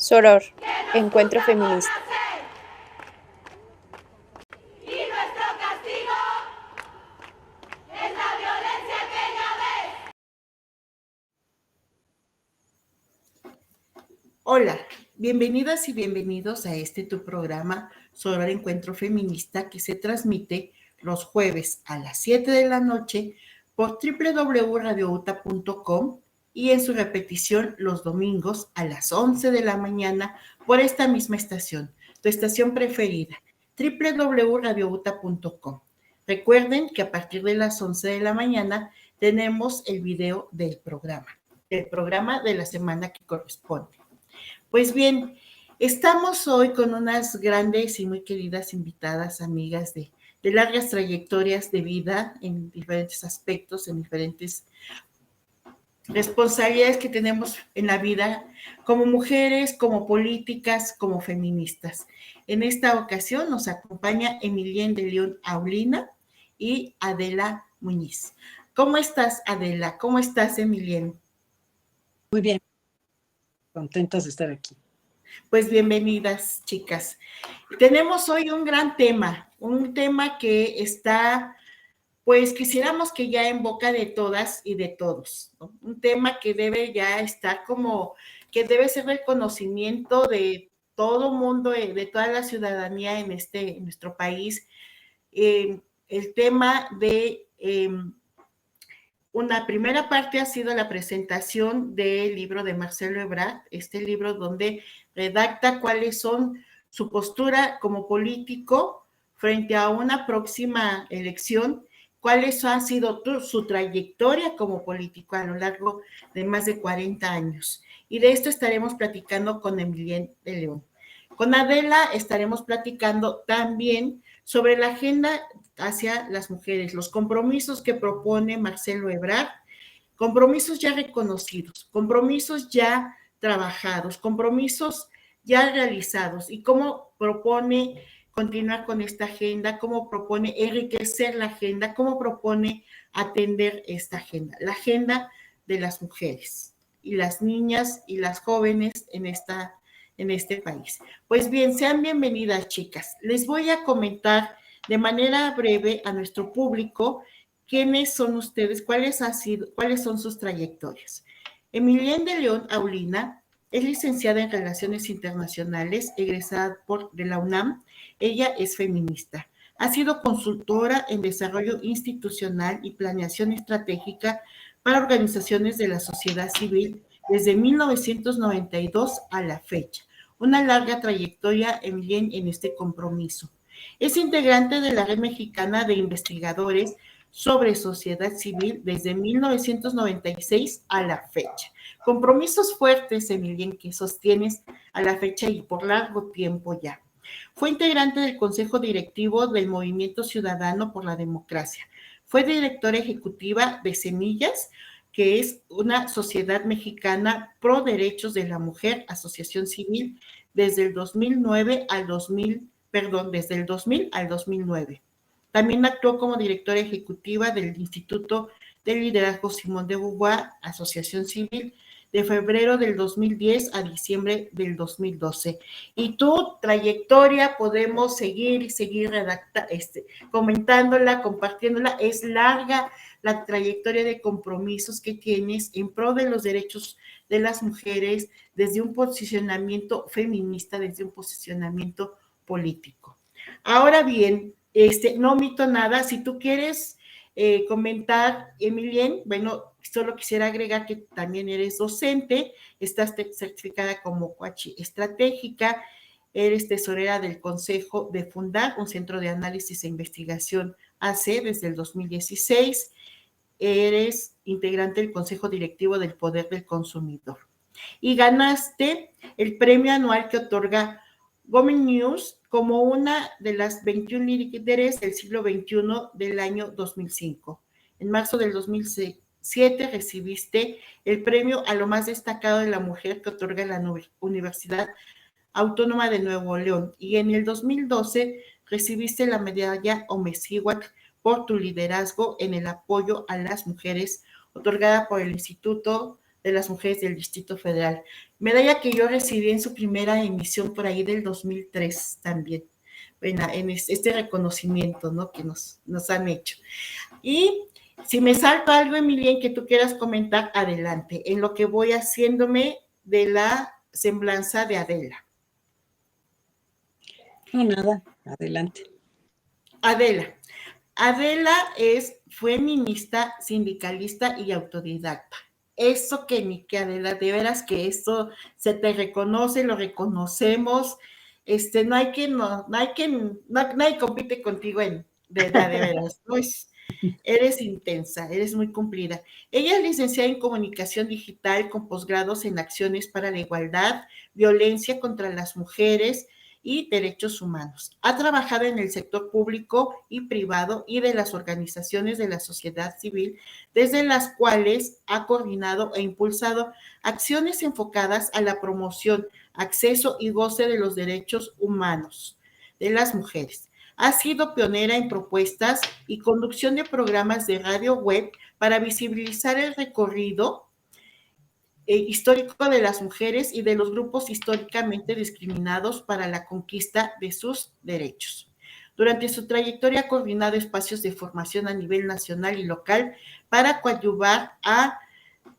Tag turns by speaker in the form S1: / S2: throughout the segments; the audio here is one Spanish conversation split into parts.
S1: Soror, Encuentro Feminista.
S2: Y nuestro castigo es la violencia que ya ves.
S3: Hola, bienvenidas y bienvenidos a tu programa Soror Encuentro Feminista, que se transmite los jueves a las 7 de la noche por www.radiouta.com y en su repetición los domingos a las 11 de la mañana por esta misma estación, tu estación preferida, www.radiouta.com. Recuerden que a partir de las 11 de la mañana tenemos el video del programa de la semana que corresponde. Pues bien, estamos hoy con unas grandes y muy queridas invitadas, amigas de largas trayectorias de vida en diferentes aspectos, en diferentes responsabilidades que tenemos en la vida como mujeres, como políticas, como feministas. En esta ocasión nos acompaña Emilienne de León Aulina y Adela Muñiz. ¿Cómo estás, Adela? ¿Cómo estás, Emilienne?
S4: Muy bien, contentas de estar aquí.
S3: Pues bienvenidas, chicas. Tenemos hoy un gran tema, un tema que está, pues quisiéramos que ya en boca de todas y de todos, ¿no? Un tema que debe ya estar como, que debe ser el conocimiento de todo mundo, de toda la ciudadanía en nuestro país. El tema de una primera parte ha sido la presentación del libro de Marcelo Ebrard, este libro donde redacta cuáles son su postura como político frente a una próxima elección, cuáles han sido su trayectoria como político a lo largo de más de 40 años. Y de esto estaremos platicando con Emilienne de León. Con Adela estaremos platicando también sobre la agenda hacia las mujeres, los compromisos que propone Marcelo Ebrard, compromisos ya reconocidos, compromisos ya trabajados, compromisos ya realizados y cómo propone continuar con esta agenda, cómo propone enriquecer la agenda, cómo propone atender esta agenda, la agenda de las mujeres y las niñas y las jóvenes en este país. Pues bien, sean bienvenidas, chicas. Les voy a comentar de manera breve a nuestro público quiénes son ustedes, cuáles son sus trayectorias. Emilienne de León Aulina es licenciada en Relaciones Internacionales, egresada de la UNAM. Ella es feminista. Ha sido consultora en desarrollo institucional y planeación estratégica para organizaciones de la sociedad civil desde 1992 a la fecha. Una larga trayectoria, Emilienne, en este compromiso. Es integrante de la Red Mexicana de Investigadores sobre Sociedad Civil desde 1996 a la fecha. Compromisos fuertes, Emilienne, que sostienes a la fecha y por largo tiempo ya. Fue integrante del Consejo Directivo del Movimiento Ciudadano por la Democracia. Fue directora ejecutiva de Semillas, que es una sociedad mexicana pro derechos de la mujer, asociación civil, desde el 2009 al 2000, desde el 2000 al 2009. También actuó como directora ejecutiva del Instituto de Liderazgo Simón de Beauvoir, asociación civil, de febrero del 2010 a diciembre del 2012. Y tu trayectoria podemos seguir y seguir comentándola, compartiéndola. Es larga la trayectoria de compromisos que tienes en pro de los derechos de las mujeres desde un posicionamiento feminista, desde un posicionamiento político. Ahora bien, no omito nada. Si tú quieres comentar, Emilienne, bueno, solo quisiera agregar que también eres docente, estás certificada como coach estratégica, eres tesorera del Consejo de Fundar, un centro de análisis e investigación AC desde el 2016, eres integrante del Consejo Directivo del Poder del Consumidor y ganaste el premio anual que otorga Women News como una de las 21 líderes del siglo XXI del año 2005. En marzo del 2007 recibiste el premio a lo más destacado de la mujer que otorga la Universidad Autónoma de Nuevo León y en el 2012 recibiste la medalla Omezíhuatl por tu liderazgo en el apoyo a las mujeres otorgada por el Instituto de las Mujeres del Distrito Federal. Medalla que yo recibí en su primera emisión por ahí del 2003 también, en este reconocimiento, ¿no?, que nos han hecho. Y si me salto algo, Emilien, que tú quieras comentar, adelante, en lo que voy haciéndome de la semblanza de Adela.
S4: No, nada, adelante.
S3: Adela es feminista, sindicalista y autodidacta. Eso que ni que, Adela, de veras que esto se te reconoce, lo reconocemos. Nadie compite contigo de veras, ¿no? Eres intensa, eres muy cumplida. Ella es licenciada en Comunicación Digital con posgrados en Acciones para la Igualdad, Violencia contra las Mujeres y Derechos Humanos. Ha trabajado en el sector público y privado y de las organizaciones de la sociedad civil, desde las cuales ha coordinado e impulsado acciones enfocadas a la promoción, acceso y goce de los derechos humanos de las mujeres. Ha sido pionera en propuestas y conducción de programas de radio web para visibilizar el recorrido histórico de las mujeres y de los grupos históricamente discriminados para la conquista de sus derechos. Durante su trayectoria ha coordinado espacios de formación a nivel nacional y local para coadyuvar a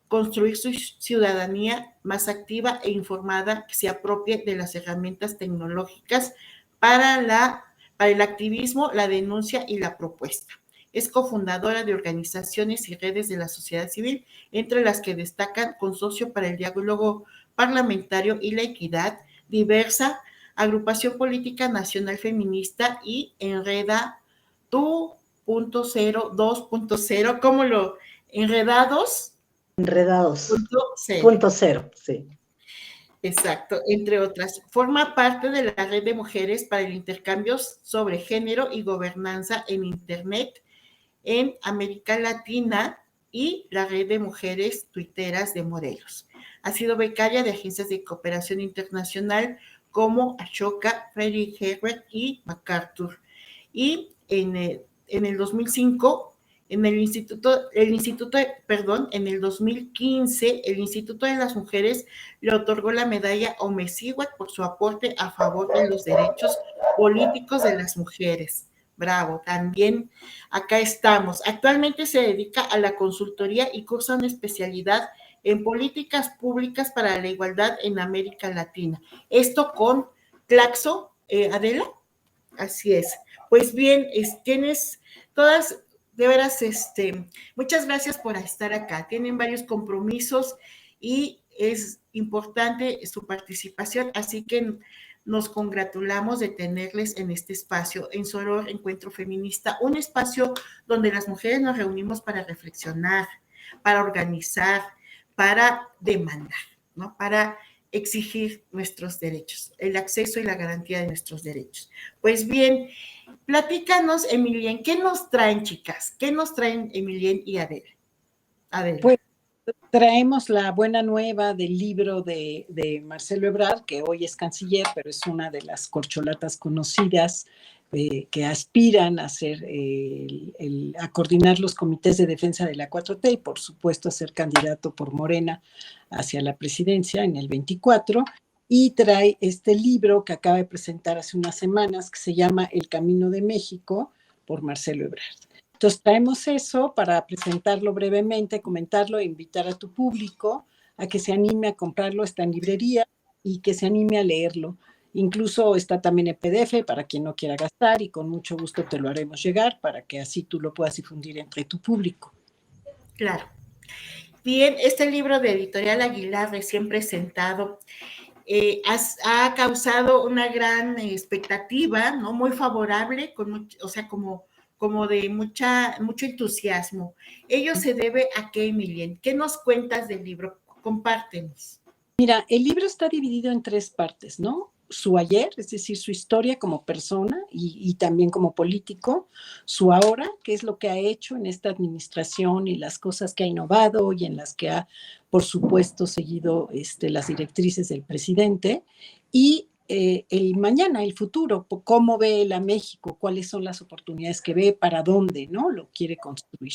S3: construir su ciudadanía más activa e informada que se apropie de las herramientas tecnológicas para el activismo, la denuncia y la propuesta. Es cofundadora de organizaciones y redes de la sociedad civil, entre las que destacan Consorcio para el Diálogo Parlamentario y la Equidad, Diversa, Agrupación Política Nacional Feminista y Enreda Tu 2.0, ¿cómo lo? Enredados.
S5: Enredados.
S3: Punto
S5: cero, sí.
S3: Exacto, entre otras. Forma parte de la Red de Mujeres para el Intercambio sobre Género y Gobernanza en Internet en América Latina y la Red de Mujeres Tuiteras de Morelos. Ha sido becaria de agencias de cooperación internacional como Ashoka, Freddie Herbert y MacArthur. Y en el 2005, en el 2015, el Instituto de las Mujeres le otorgó la medalla Omecihuac por su aporte a favor de los derechos políticos de las mujeres. Bravo, también acá estamos. Actualmente se dedica a la consultoría y cursa una especialidad en políticas públicas para la igualdad en América Latina. Esto con Claxo, Adela. Así es. Pues bien, tienes todas, de veras, muchas gracias por estar acá. Tienen varios compromisos y es importante su participación, así que nos congratulamos de tenerles en este espacio, en Soror Encuentro Feminista, un espacio donde las mujeres nos reunimos para reflexionar, para organizar, para demandar, ¿no? Para exigir nuestros derechos, el acceso y la garantía de nuestros derechos. Pues bien, platícanos, Emilien, ¿qué nos traen, chicas? ¿Qué nos traen Emilien y Adela? Adela.
S4: Pues traemos la buena nueva del libro de Marcelo Ebrard, que hoy es canciller, pero es una de las corcholatas conocidas que aspiran a ser, a coordinar los comités de defensa de la 4T y, por supuesto, a ser candidato por Morena hacia la presidencia en el 24. Y trae este libro que acaba de presentar hace unas semanas, que se llama El Camino de México, por Marcelo Ebrard. Entonces traemos eso para presentarlo brevemente, comentarlo e invitar a tu público a que se anime a comprarlo. Está en librería y que se anime a leerlo. Incluso está también en PDF para quien no quiera gastar y con mucho gusto te lo haremos llegar para que así tú lo puedas difundir entre tu público.
S3: Claro. Bien, este libro de Editorial Aguilar recién presentado ha causado una gran expectativa, ¿no? Muy favorable, como de mucho entusiasmo. ¿Ello se debe a qué, Emilien? ¿Qué nos cuentas del libro? Compártenos.
S4: Mira, el libro está dividido en 3 partes, ¿no? Su ayer, es decir, su historia como persona y también como político, su ahora, qué es lo que ha hecho en esta administración y las cosas que ha innovado y en las que ha, por supuesto, seguido las directrices del presidente, y el mañana, el futuro, cómo ve él a México, cuáles son las oportunidades que ve, para dónde, ¿no? Lo quiere construir.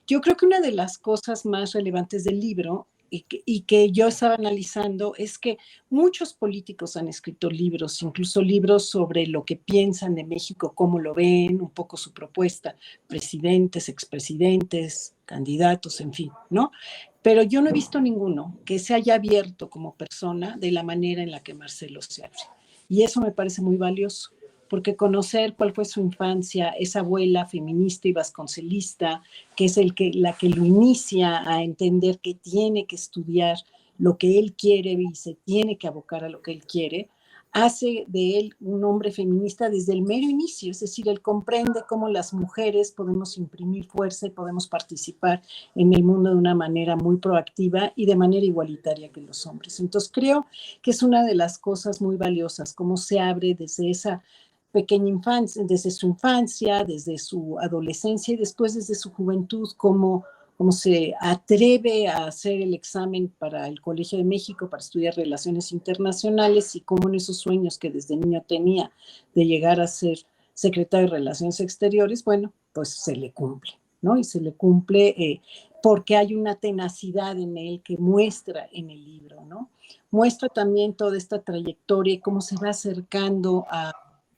S4: Yo creo que una de las cosas más relevantes del libro y que yo estaba analizando es que muchos políticos han escrito libros, incluso libros sobre lo que piensan de México, cómo lo ven, un poco su propuesta, presidentes, expresidentes, candidatos, en fin, ¿no? Pero yo no he visto ninguno que se haya abierto como persona de la manera en la que Marcelo se abre. Y eso me parece muy valioso, porque conocer cuál fue su infancia, esa abuela feminista y vasconcelista, que es la que lo inicia a entender que tiene que estudiar lo que él quiere y se tiene que abocar a lo que él quiere, hace de él un hombre feminista desde el mero inicio, es decir, él comprende cómo las mujeres podemos imprimir fuerza y podemos participar en el mundo de una manera muy proactiva y de manera igualitaria que los hombres. Entonces creo que es una de las cosas muy valiosas, cómo se abre desde esa pequeña infancia, desde su infancia, desde su adolescencia y después desde su juventud, cómo se atreve a hacer el examen para el Colegio de México para estudiar relaciones internacionales y cómo en esos sueños que desde niño tenía de llegar a ser secretario de Relaciones Exteriores, bueno, pues se le cumple, ¿no? Y se le cumple porque hay una tenacidad en él que muestra en el libro, ¿no? Muestra también toda esta trayectoria y cómo se va acercando a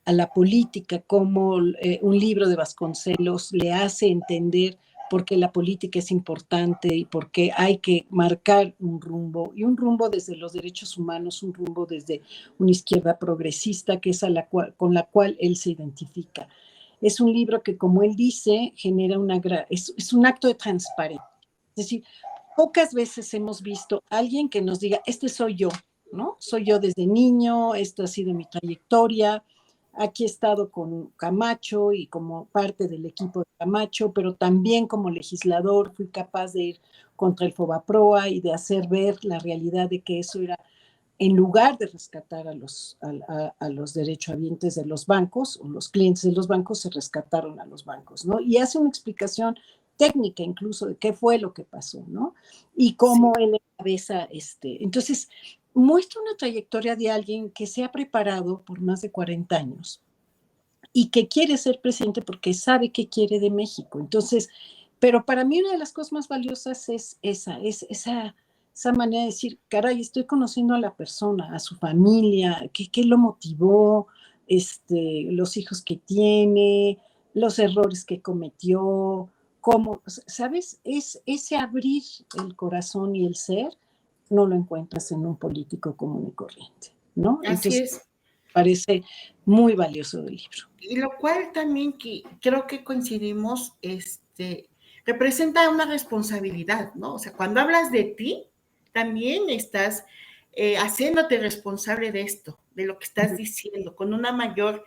S4: la política, cómo un libro de Vasconcelos le hace entender por qué la política es importante y por qué hay que marcar un rumbo, y un rumbo desde los derechos humanos, un rumbo desde una izquierda progresista, que es con la cual él se identifica. Es un libro que, como él dice, genera es un acto de transparencia. Es decir, pocas veces hemos visto a alguien que nos diga, este soy yo, ¿no? Soy yo desde niño, esto ha sido mi trayectoria. Aquí he estado con Camacho y como parte del equipo de Camacho, pero también como legislador fui capaz de ir contra el Fobaproa y de hacer ver la realidad de que eso era, en lugar de rescatar a los derechohabientes de los bancos o los clientes de los bancos, se rescataron a los bancos, ¿no? Y hace una explicación técnica incluso de qué fue lo que pasó, ¿no? Y cómo él encabeza Entonces, muestra una trayectoria de alguien que se ha preparado por más de 40 años y que quiere ser presidente porque sabe qué quiere de México. Entonces, pero para mí una de las cosas más valiosas es esa manera de decir, caray, estoy conociendo a la persona, a su familia, qué lo motivó, los hijos que tiene, los errores que cometió, cómo, ¿sabes? Es ese abrir el corazón y el ser, no lo encuentras en un político común y corriente, ¿no?
S3: Así
S4: Entonces,
S3: es.
S4: parece muy valioso el libro.
S3: Y lo cual también creo que coincidimos, representa una responsabilidad, ¿no? O sea, cuando hablas de ti, también estás haciéndote responsable de esto, de lo que estás diciendo, con una mayor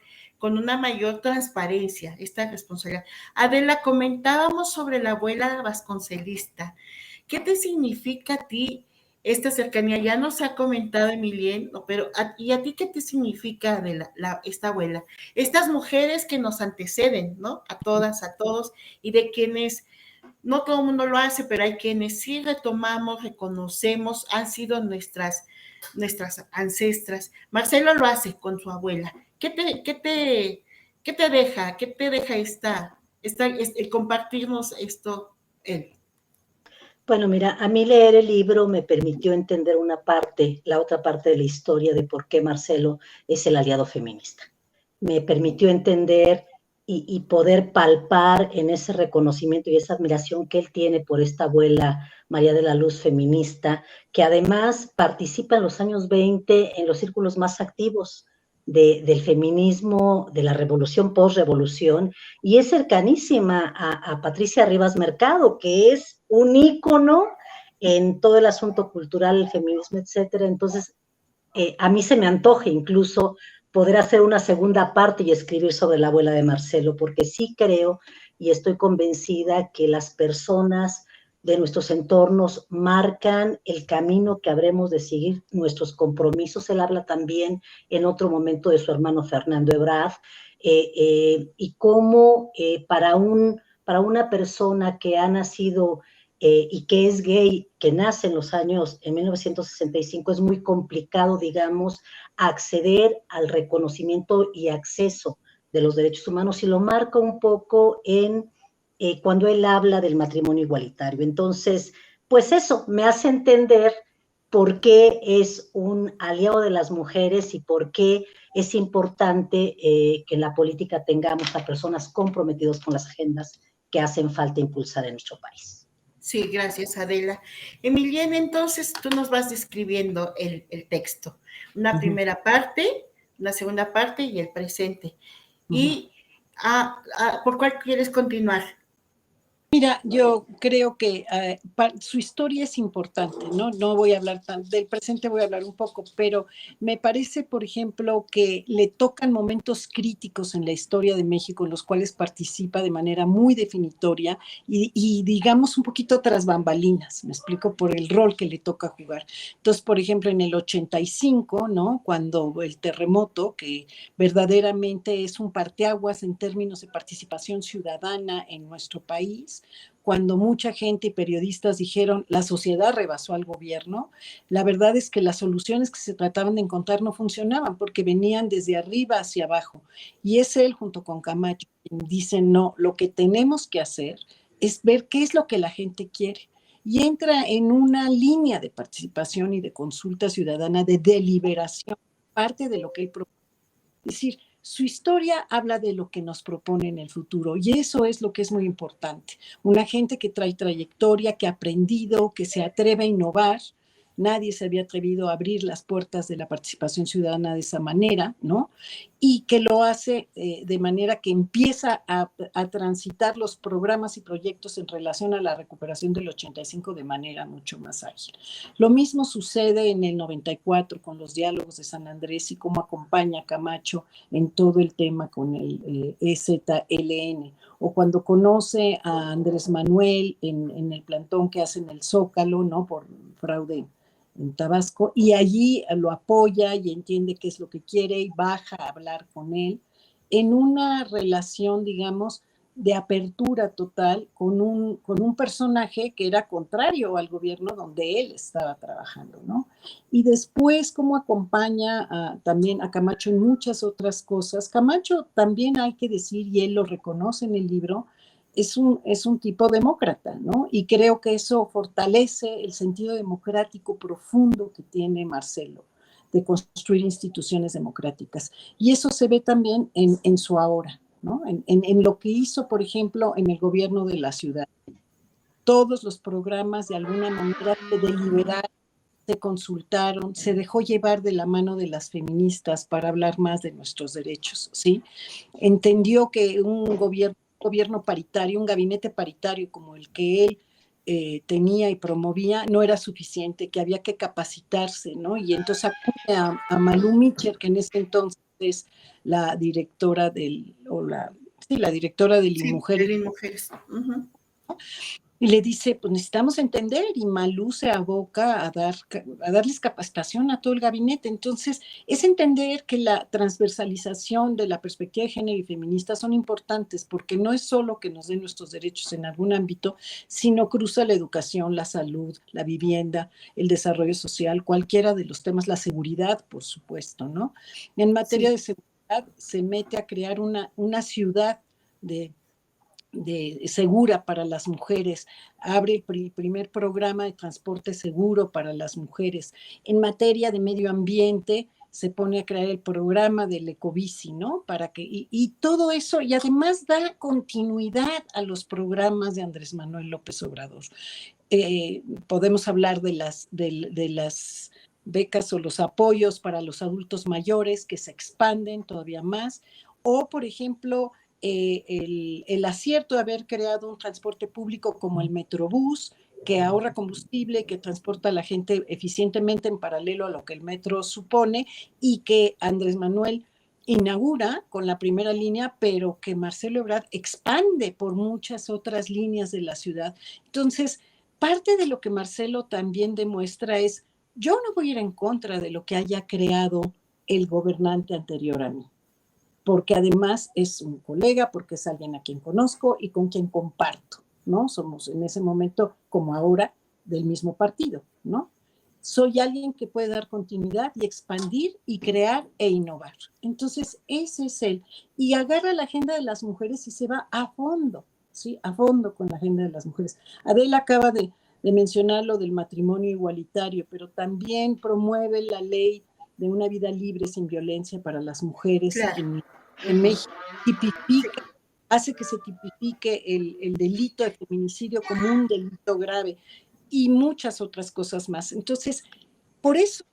S3: transparencia, esta responsabilidad. Adela, comentábamos sobre la abuela vasconcelista. ¿Qué te significa a ti esta cercanía? Ya nos ha comentado Emilien, ¿no? Pero ¿y a ti qué te significa de esta abuela? Estas mujeres que nos anteceden, ¿no? A todas, a todos, y de quienes no todo el mundo lo hace, pero hay quienes sí retomamos, reconocemos, han sido nuestras ancestras. Marcelo lo hace con su abuela. ¿Qué te deja? ¿Qué te deja el compartirnos esto él?
S5: Bueno, mira, a mí leer el libro me permitió entender la otra parte de la historia de por qué Marcelo es el aliado feminista. Me permitió entender y poder palpar en ese reconocimiento y esa admiración que él tiene por esta abuela María de la Luz feminista, que además participa en los años 20 en los círculos más activos del feminismo, de la revolución, post-revolución, y es cercanísima a Patricia Rivas Mercado, que es un ícono en todo el asunto cultural, el feminismo, etcétera. Entonces, a mí se me antoja incluso poder hacer una segunda parte y escribir sobre la abuela de Marcelo, porque sí creo y estoy convencida que las personas de nuestros entornos marcan el camino que habremos de seguir, nuestros compromisos. Él habla también en otro momento de su hermano Fernando Ebrard, y cómo para una persona que ha nacido y que es gay, que nace en 1965, es muy complicado, digamos, acceder al reconocimiento y acceso de los derechos humanos, y lo marca un poco cuando él habla del matrimonio igualitario. Entonces, pues eso, me hace entender por qué es un aliado de las mujeres y por qué es importante que en la política tengamos a personas comprometidas con las agendas que hacen falta impulsar en nuestro país.
S3: Sí, gracias, Adela. Emiliana, entonces tú nos vas describiendo el texto. Una primera parte, una segunda parte y el presente. ¿Y por cuál quieres continuar?
S4: Mira, yo creo que su historia es importante, ¿no? No voy a hablar del presente, voy a hablar un poco, pero me parece, por ejemplo, que le tocan momentos críticos en la historia de México en los cuales participa de manera muy definitoria y digamos un poquito tras bambalinas, me explico, por el rol que le toca jugar. Entonces, por ejemplo, en el 85, ¿no? Cuando el terremoto, que verdaderamente es un parteaguas en términos de participación ciudadana en nuestro país, cuando mucha gente y periodistas dijeron la sociedad rebasó al gobierno, la verdad es que las soluciones que se trataban de encontrar no funcionaban porque venían desde arriba hacia abajo. Y es él junto con Camacho quien dice, no, lo que tenemos que hacer es ver qué es lo que la gente quiere. Y entra en una línea de participación y de consulta ciudadana, de deliberación, parte de lo que él propone. Es decir, su historia habla de lo que nos propone en el futuro y eso es lo que es muy importante. Una gente que trae trayectoria, que ha aprendido, que se atreve a innovar. Nadie se había atrevido a abrir las puertas de la participación ciudadana de esa manera, ¿no? Y que lo hace de manera que empieza a transitar los programas y proyectos en relación a la recuperación del 85 de manera mucho más ágil. Lo mismo sucede en el 94 con los diálogos de San Andrés y cómo acompaña a Camacho en todo el tema con el EZLN, o cuando conoce a Andrés Manuel en el plantón que hace en el Zócalo, ¿no? Por fraude en Tabasco, y allí lo apoya y entiende qué es lo que quiere y baja a hablar con él en una relación, digamos, de apertura total con un personaje que era contrario al gobierno donde él estaba trabajando, ¿no? Y después cómo acompaña también a Camacho en muchas otras cosas. Camacho también hay que decir, y él lo reconoce en el libro, es un tipo demócrata, ¿no? Y creo que eso fortalece el sentido democrático profundo que tiene Marcelo, de construir instituciones democráticas. Y eso se ve también en su ahora, ¿no? En lo que hizo, por ejemplo, en el gobierno de la ciudad. Todos los programas, de alguna manera, se deliberaron, se consultaron, se dejó llevar de la mano de las feministas para hablar más de nuestros derechos, ¿sí? Entendió que un gobierno paritario, un gabinete paritario como el que él tenía y promovía, no era suficiente, que había que capacitarse, ¿no? Y entonces acude a Malú Mitchell, que en ese entonces es la directora la directora del INMujeres.
S3: Sí, Mujeres.
S4: Y le dice, pues necesitamos entender, y Malú se aboca a darles capacitación a todo el gabinete. Entonces, es entender que la transversalización de la perspectiva de género y feminista son importantes, porque no es solo que nos den nuestros derechos en algún ámbito, sino cruza la educación, la salud, la vivienda, el desarrollo social, cualquiera de los temas, la seguridad, por supuesto, ¿no? En materia de seguridad, se mete a crear una ciudad segura para las mujeres, abre el primer programa de transporte seguro para las mujeres. En materia de medio ambiente, se pone a crear el programa del Ecobici, ¿no? Y todo eso, y además da continuidad a los programas de Andrés Manuel López Obrador. Podemos hablar de las becas o los apoyos para los adultos mayores que se expanden todavía más, o por ejemplo, el acierto de haber creado un transporte público como el Metrobús, que ahorra combustible, que transporta a la gente eficientemente en paralelo a lo que el metro supone, y que Andrés Manuel inaugura con la primera línea, pero que Marcelo Ebrard expande por muchas otras líneas de la ciudad. Entonces, parte de lo que Marcelo también demuestra es, yo no voy a ir en contra de lo que haya creado el gobernante anterior a mí, porque además es un colega, porque es alguien a quien conozco y con quien comparto, ¿no? Somos en ese momento, como ahora, del mismo partido, ¿no? Soy alguien que puede dar continuidad y expandir y crear e innovar. Entonces, ese es él. Y agarra la agenda de las mujeres y se va a fondo, ¿sí? A fondo con la agenda de las mujeres. Adela acaba de de mencionar lo del matrimonio igualitario, pero también promueve la ley de una vida libre sin violencia para las mujeres en México, hace que se tipifique el delito de feminicidio como un delito grave y muchas otras cosas más. Entonces, por eso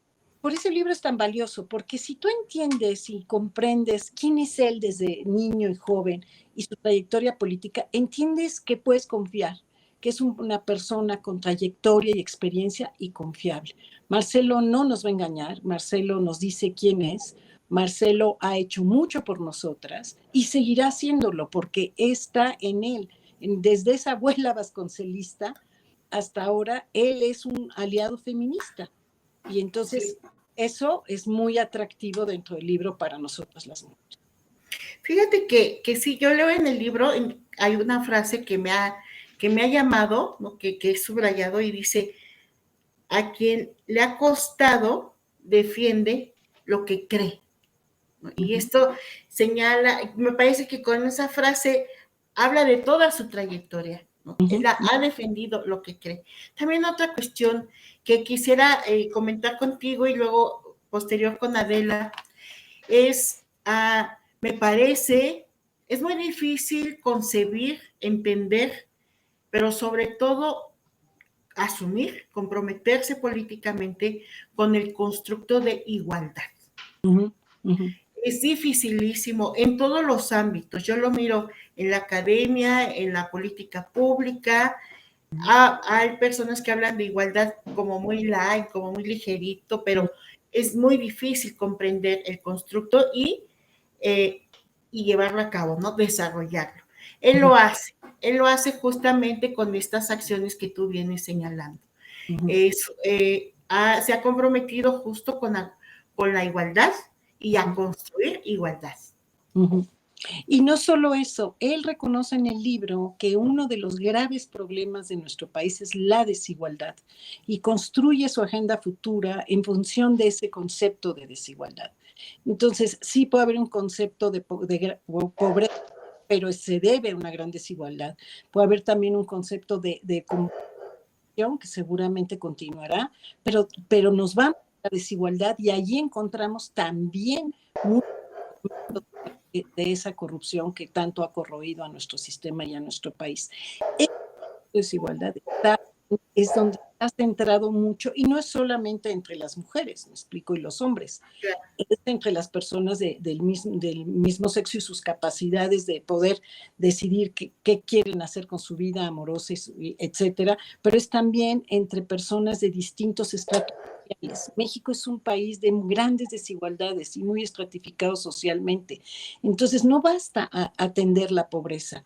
S4: el libro es tan valioso, porque si tú entiendes y comprendes quién es él desde niño y joven y su trayectoria política, entiendes que puedes confiar, que es una persona con trayectoria y experiencia y confiable. Marcelo no nos va a engañar, Marcelo nos dice quién es, Marcelo ha hecho mucho por nosotras y seguirá haciéndolo porque está en él. Desde esa abuela vasconcelista hasta ahora, él es un aliado feminista. Y entonces eso es muy atractivo dentro del libro para nosotras las mujeres.
S3: Fíjate que sí, yo leo en el libro, hay una frase que me ha llamado, ¿no? que he subrayado y dice, a quien le ha costado, defiende lo que cree. ¿No? Y esto señala, me parece que con esa frase habla de toda su trayectoria, ¿no? Él ha defendido lo que cree. También otra cuestión que quisiera comentar contigo y luego posterior con Adela es, me parece, es muy difícil concebir, entender, pero sobre todo asumir, comprometerse políticamente con el constructo de igualdad. Es dificilísimo en todos los ámbitos. Yo lo miro en la academia, en la política pública. Hay personas que hablan de igualdad como muy light, como muy ligerito, pero es muy difícil comprender el constructo y llevarlo a cabo, ¿no? Desarrollarlo. Él lo hace justamente con estas acciones que tú vienes señalando. Se ha comprometido justo con la igualdad y a construir igualdad.
S4: Y no solo eso, él reconoce en el libro que uno de los graves problemas de nuestro país es la desigualdad y construye su agenda futura en función de ese concepto de desigualdad. Entonces, sí puede haber un concepto de pobreza, pero se debe a una gran desigualdad. Puede haber también un concepto de comunicación que seguramente continuará, pero nos vamos a la desigualdad y allí encontramos también mucho de esa corrupción que tanto ha corroído a nuestro sistema y a nuestro país. Esa desigualdad es donde ha centrado mucho, y no es solamente entre las mujeres, me explico, y los hombres, es entre las personas del mismo sexo y sus capacidades de poder decidir qué quieren hacer con su vida amorosa, etcétera, pero es también entre personas de distintos estratos sociales. México es un país de grandes desigualdades y muy estratificado socialmente. Entonces, no basta atender la pobreza,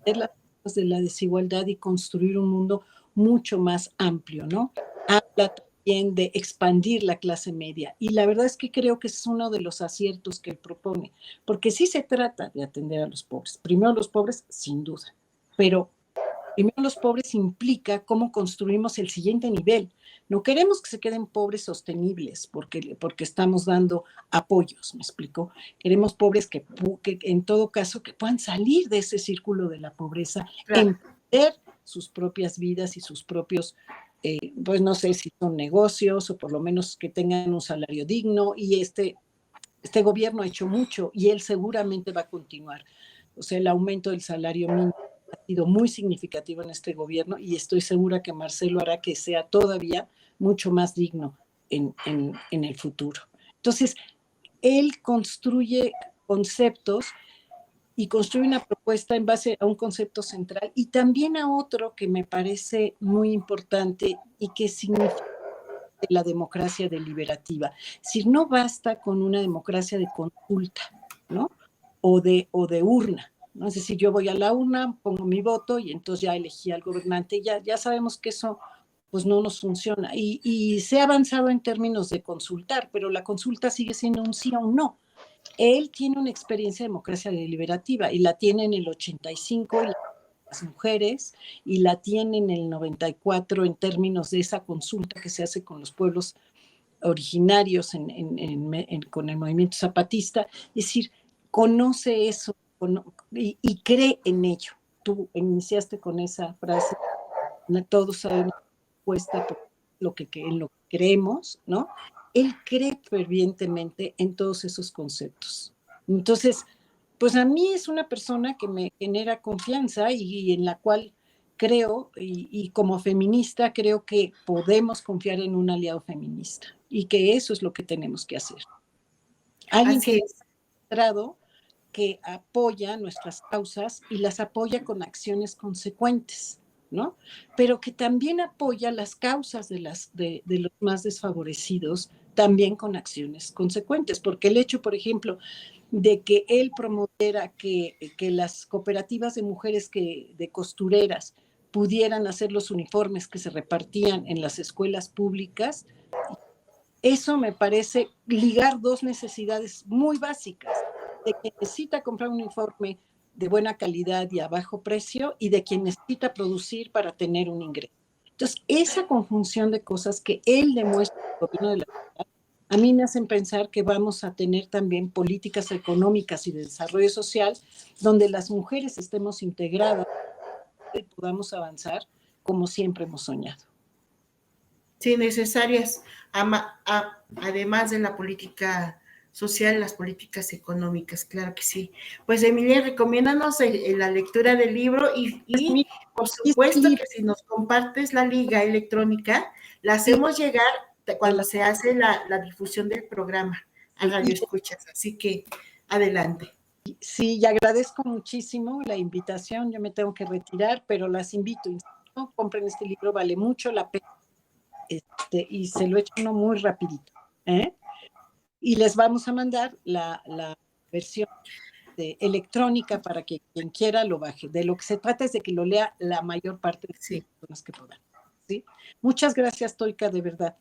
S4: atender las causas de la desigualdad y construir un mundo mucho más amplio, ¿no? Habla también de expandir la clase media. Y la verdad es que creo que es uno de los aciertos que él propone, porque sí se trata de atender a los pobres. Primero los pobres, sin duda, pero primero los pobres implica cómo construimos el siguiente nivel. No queremos que se queden pobres sostenibles porque estamos dando apoyos, ¿me explico? Queremos pobres que en todo caso que puedan salir de ese círculo de la pobreza, emprender sus propias vidas y sus propios, pues no sé si son negocios o por lo menos que tengan un salario digno, y este gobierno ha hecho mucho y él seguramente va a continuar. O sea, el aumento del salario mínimo ha sido muy significativo en este gobierno y estoy segura que Marcelo hará que sea todavía mucho más digno en el futuro. Entonces, él construye conceptos y construye una propuesta en base a un concepto central y también a otro que me parece muy importante y que significa la democracia deliberativa. Es decir, no basta con una democracia de consulta, ¿no? O de urna, ¿no? Es decir, yo voy a la urna, pongo mi voto y entonces ya elegí al gobernante. Ya sabemos que eso pues no nos funciona. Y se ha avanzado en términos de consultar, pero la consulta sigue siendo un sí o un no. Él tiene una experiencia de democracia deliberativa y la tiene en el 85 y las mujeres, y la tiene en el 94 en términos de esa consulta que se hace con los pueblos originarios con el movimiento zapatista. Es decir, conoce eso y cree en ello. Tú iniciaste con esa frase, todos sabemos apuesta por en lo que creemos, ¿no? Él cree fervientemente en todos esos conceptos. Entonces, pues a mí es una persona que me genera confianza y en la cual creo, y como feminista creo que podemos confiar en un aliado feminista y que eso es lo que tenemos que hacer. Alguien
S3: Así
S4: que
S3: es.
S4: ha demostrado que apoya nuestras causas y las apoya con acciones consecuentes, ¿no? Pero que también apoya las causas de los más desfavorecidos, también con acciones consecuentes, porque el hecho, por ejemplo, de que él promoviera que las cooperativas de mujeres de costureras pudieran hacer los uniformes que se repartían en las escuelas públicas, eso me parece ligar dos necesidades muy básicas, de quien necesita comprar un uniforme de buena calidad y a bajo precio y de quien necesita producir para tener un ingreso. Entonces, esa conjunción de cosas que él demuestra en el gobierno de la ciudad, a mí me hacen pensar que vamos a tener también políticas económicas y de desarrollo social donde las mujeres estemos integradas y podamos avanzar como siempre hemos soñado.
S3: Sí, necesarias, además de la política social, las políticas económicas, claro que sí. Pues Emilia, recomiéndanos la lectura del libro y por supuesto que si nos compartes la liga electrónica, la hacemos llegar cuando se hace la difusión del programa a Radio Escuchas, así que adelante.
S4: Sí, y agradezco muchísimo la invitación, yo me tengo que retirar, pero las invito, ¿no? Compren este libro, vale mucho la pena, y se lo echo uno muy rapidito, ¿eh? Y les vamos a mandar la versión electrónica para que quien quiera lo baje. De lo que se trata es de que lo lea la mayor parte de las personas que puedan, ¿sí? Muchas gracias, Toika, de verdad.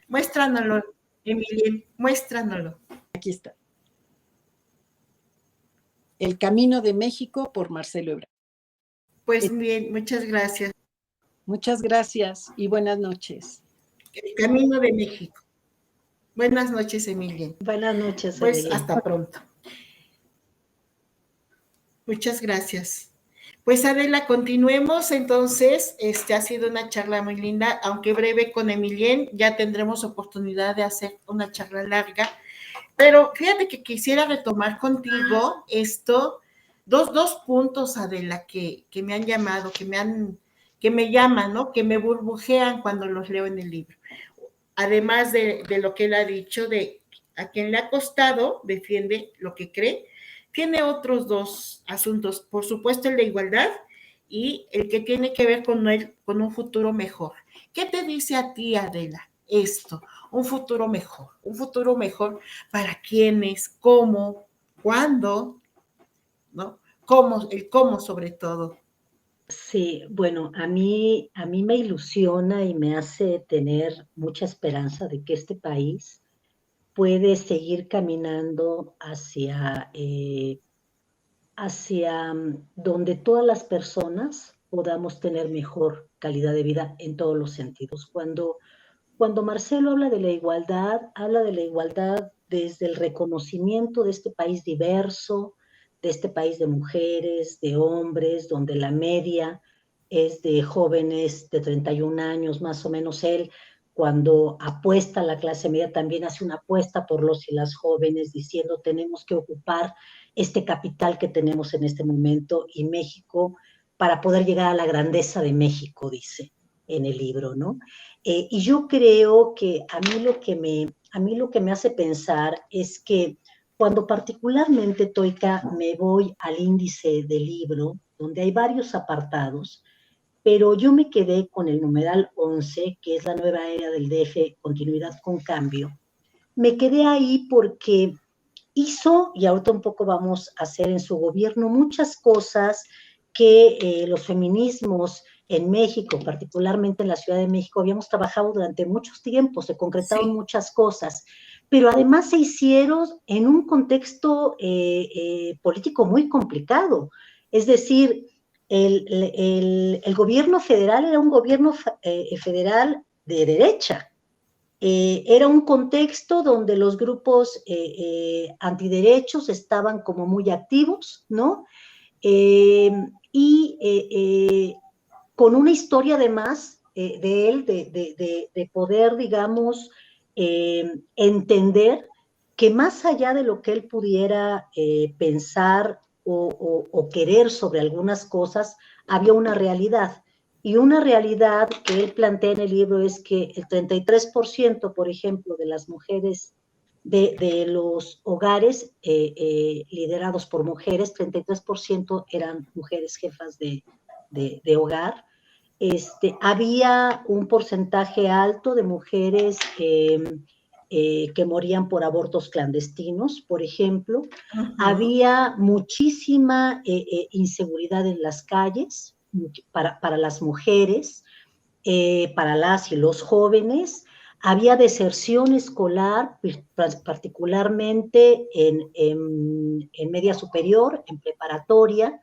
S3: Muéstranoslo, Emilia, muéstranoslo.
S4: Aquí está. El Camino de México por Marcelo Ebrard.
S3: Pues bien, muchas gracias.
S4: Muchas gracias y buenas noches.
S3: El Camino de México. Buenas noches, Emilia.
S5: Buenas noches,
S3: pues
S5: Emilia.
S3: Hasta pronto. Muchas gracias. Pues Adela, continuemos entonces. Ha sido una charla muy linda, aunque breve con Emilien, ya tendremos oportunidad de hacer una charla larga, pero fíjate que quisiera retomar contigo dos puntos, Adela, que me han llamado, que me llaman, ¿no? Que me burbujean cuando los leo en el libro. Además de lo que él ha dicho, de a quien le ha costado, defiende lo que cree. Tiene otros dos asuntos, por supuesto el de igualdad y el que tiene que ver con un futuro mejor. ¿Qué te dice a ti, Adela, esto? Un futuro mejor para quiénes, cómo, cuándo, ¿no? El cómo sobre todo.
S5: Sí, bueno, a mí me ilusiona y me hace tener mucha esperanza de que este país puede seguir caminando hacia donde todas las personas podamos tener mejor calidad de vida en todos los sentidos. Cuando Marcelo habla de la igualdad desde el reconocimiento de este país diverso, de este país de mujeres, de hombres, donde la media es de jóvenes de 31 años, más o menos. Él, cuando apuesta a la clase media, también hace una apuesta por los y las jóvenes, diciendo tenemos que ocupar este capital que tenemos en este momento y México para poder llegar a la grandeza de México, dice en el libro, ¿no? Y yo creo que a mí lo que me hace pensar es que cuando particularmente, Toika, me voy al índice del libro, donde hay varios apartados, pero yo me quedé con el numeral 11, que es la nueva era del DF, continuidad con cambio. Me quedé ahí porque hizo, y ahorita un poco vamos a hacer en su gobierno, muchas cosas que los feminismos en México, particularmente en la Ciudad de México, habíamos trabajado durante muchos tiempos, se concretaron muchas cosas, pero además se hicieron en un contexto político muy complicado. Es decir, el gobierno federal era un gobierno federal de derecha. Era un contexto donde los grupos antiderechos estaban como muy activos, ¿no? Y con una historia además de él, de poder, digamos, entender que más allá de lo que él pudiera pensar o querer sobre algunas cosas, había una realidad. Y una realidad que él plantea en el libro es que el 33%, por ejemplo, de las mujeres de los hogares liderados por mujeres, 33% eran mujeres jefas de hogar. Había un porcentaje alto de mujeres que morían por abortos clandestinos, por ejemplo. Había muchísima inseguridad en las calles para las mujeres, para las y los jóvenes. Había deserción escolar, particularmente en media superior, en preparatoria.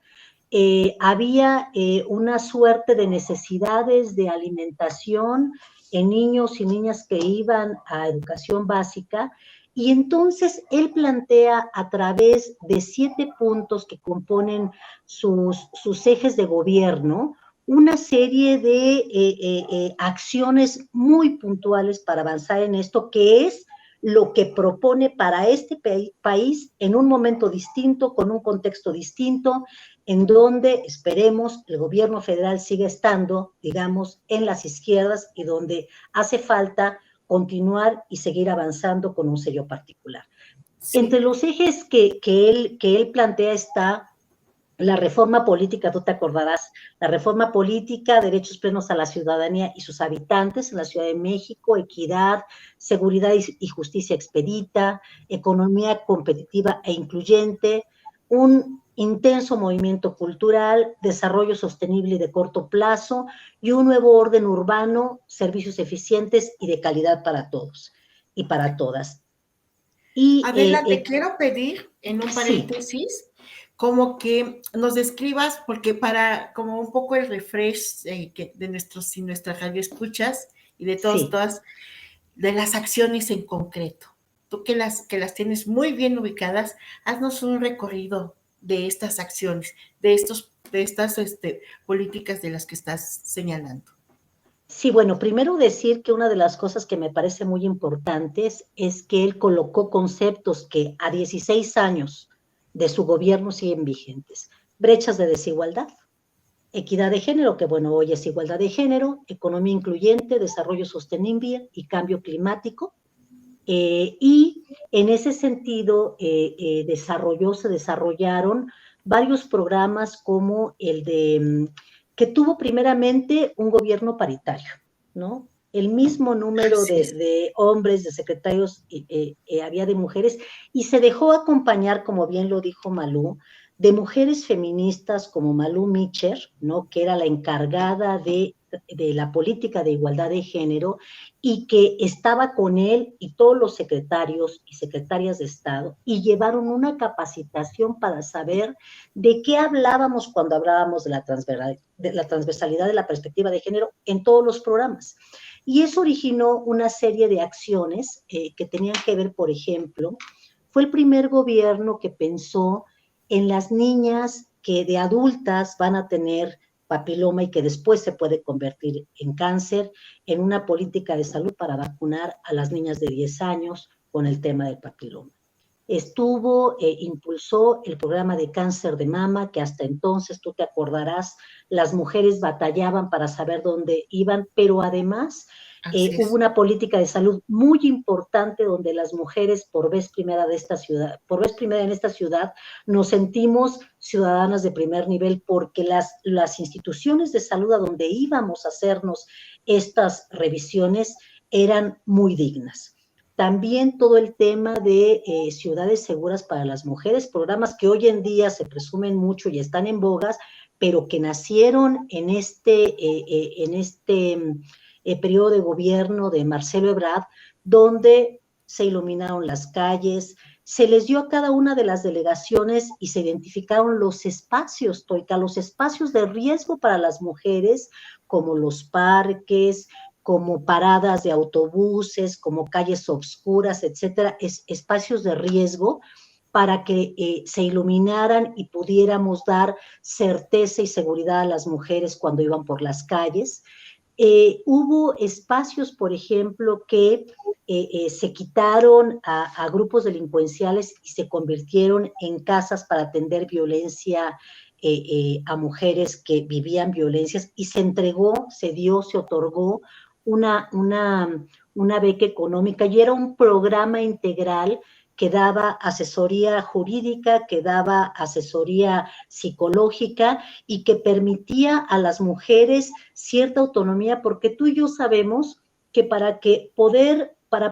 S5: Había una suerte de necesidades de alimentación en niños y niñas que iban a educación básica, y entonces él plantea a través de 7 puntos que componen sus ejes de gobierno una serie de acciones muy puntuales para avanzar en esto, que es lo que propone para este país en un momento distinto, con un contexto distinto, en donde esperemos el gobierno federal siga estando, digamos, en las izquierdas y donde hace falta continuar y seguir avanzando con un sello particular. Sí. Entre los ejes que él plantea está la reforma política, tú te acordarás, la reforma política, derechos plenos a la ciudadanía y sus habitantes en la Ciudad de México, equidad, seguridad y justicia expedita, economía competitiva e incluyente, un intenso movimiento cultural, desarrollo sostenible y de corto plazo, y un nuevo orden urbano, servicios eficientes y de calidad para todos y para todas.
S3: Y, Adela, te quiero pedir, en un paréntesis, sí, como que nos describas, porque para como un poco el refresh de nuestros y nuestras radioescuchas y de todos, sí, todas, de las acciones en concreto. Tú que las tienes muy bien ubicadas, haznos un recorrido de estas acciones, de estas políticas de las que estás señalando.
S5: Sí, bueno, primero decir que una de las cosas que me parece muy importantes es que él colocó conceptos que a 16 años de su gobierno siguen vigentes. Brechas de desigualdad, equidad de género, que bueno, hoy es igualdad de género, economía incluyente, desarrollo sostenible y cambio climático. Y en ese sentido se desarrollaron varios programas como el de que tuvo primeramente un gobierno paritario, ¿no? El mismo número de hombres, de secretarios había de mujeres, y se dejó acompañar, como bien lo dijo Malú, de mujeres feministas como Malú Micher, ¿no? Que era la encargada de la política de igualdad de género, y que estaba con él y todos los secretarios y secretarias de Estado, y llevaron una capacitación para saber de qué hablábamos cuando hablábamos de la transversalidad de la perspectiva de género en todos los programas. Y eso originó una serie de acciones que tenían que ver, por ejemplo, fue el primer gobierno que pensó en las niñas que de adultas van a tener papiloma y que después se puede convertir en cáncer, en una política de salud para vacunar a las niñas de 10 años con el tema del papiloma. Impulsó el programa de cáncer de mama, que hasta entonces, tú te acordarás, las mujeres batallaban para saber dónde iban, pero además hubo una política de salud muy importante donde las mujeres, por vez primera en esta ciudad, nos sentimos ciudadanas de primer nivel, porque las instituciones de salud a donde íbamos a hacernos estas revisiones eran muy dignas. También todo el tema de ciudades seguras para las mujeres, programas que hoy en día se presumen mucho y están en bogas, pero que nacieron en este periodo de gobierno de Marcelo Ebrard, donde se iluminaron las calles, se les dio a cada una de las delegaciones y se identificaron los espacios, Toika, los espacios de riesgo para las mujeres, como los parques, como paradas de autobuses, como calles obscuras, etcétera, espacios de riesgo para que se iluminaran y pudiéramos dar certeza y seguridad a las mujeres cuando iban por las calles. Hubo espacios, por ejemplo, que se quitaron a grupos delincuenciales y se convirtieron en casas para atender violencia a mujeres que vivían violencias, y se entregó, se dio, se otorgó una beca económica, y era un programa integral que daba asesoría jurídica, que daba asesoría psicológica y que permitía a las mujeres cierta autonomía, porque tú y yo sabemos que para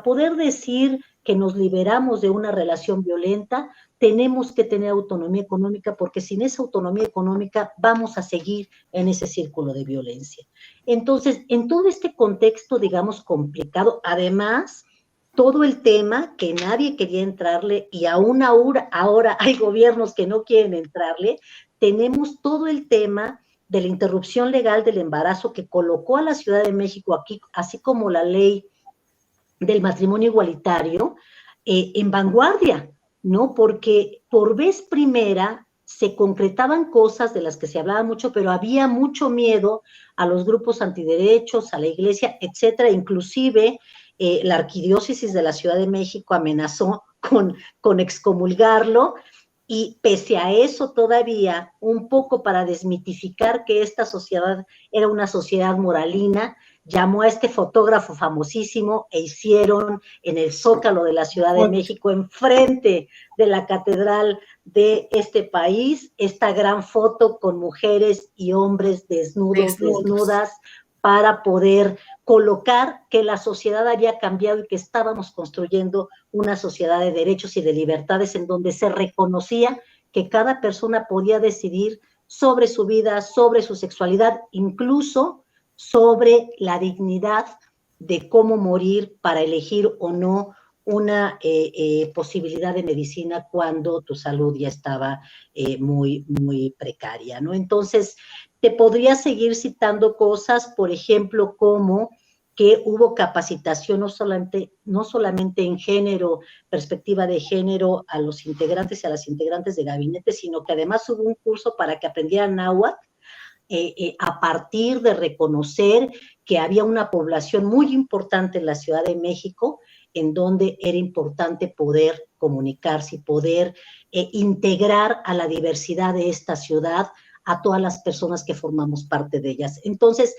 S5: poder decir que nos liberamos de una relación violenta, tenemos que tener autonomía económica, porque sin esa autonomía económica vamos a seguir en ese círculo de violencia. Entonces, en todo este contexto, digamos, complicado, además, todo el tema que nadie quería entrarle, y aún ahora hay gobiernos que no quieren entrarle, tenemos todo el tema de la interrupción legal del embarazo, que colocó a la Ciudad de México aquí, así como la ley del matrimonio igualitario, en vanguardia, ¿no? Porque por vez primera se concretaban cosas de las que se hablaba mucho, pero había mucho miedo a los grupos antiderechos, a la iglesia, etcétera. Inclusive la arquidiócesis de la Ciudad de México amenazó con excomulgarlo, y pese a eso todavía, un poco para desmitificar que esta sociedad era una sociedad moralina, llamó a este fotógrafo famosísimo e hicieron en el Zócalo de la Ciudad de México, enfrente de la catedral de este país, esta gran foto con mujeres y hombres desnudas, para poder colocar que la sociedad había cambiado y que estábamos construyendo una sociedad de derechos y de libertades, en donde se reconocía que cada persona podía decidir sobre su vida, sobre su sexualidad, incluso sobre la dignidad de cómo morir, para elegir o no una posibilidad de medicina cuando tu salud ya estaba muy, muy precaria, ¿no? Entonces, te podría seguir citando cosas, por ejemplo, como que hubo capacitación no solamente en género, perspectiva de género, a los integrantes y a las integrantes de gabinete, sino que además hubo un curso para que aprendieran náhuatl, a partir de reconocer que había una población muy importante en la Ciudad de México, en donde era importante poder comunicarse y poder integrar a la diversidad de esta ciudad, a todas las personas que formamos parte de ellas. Entonces,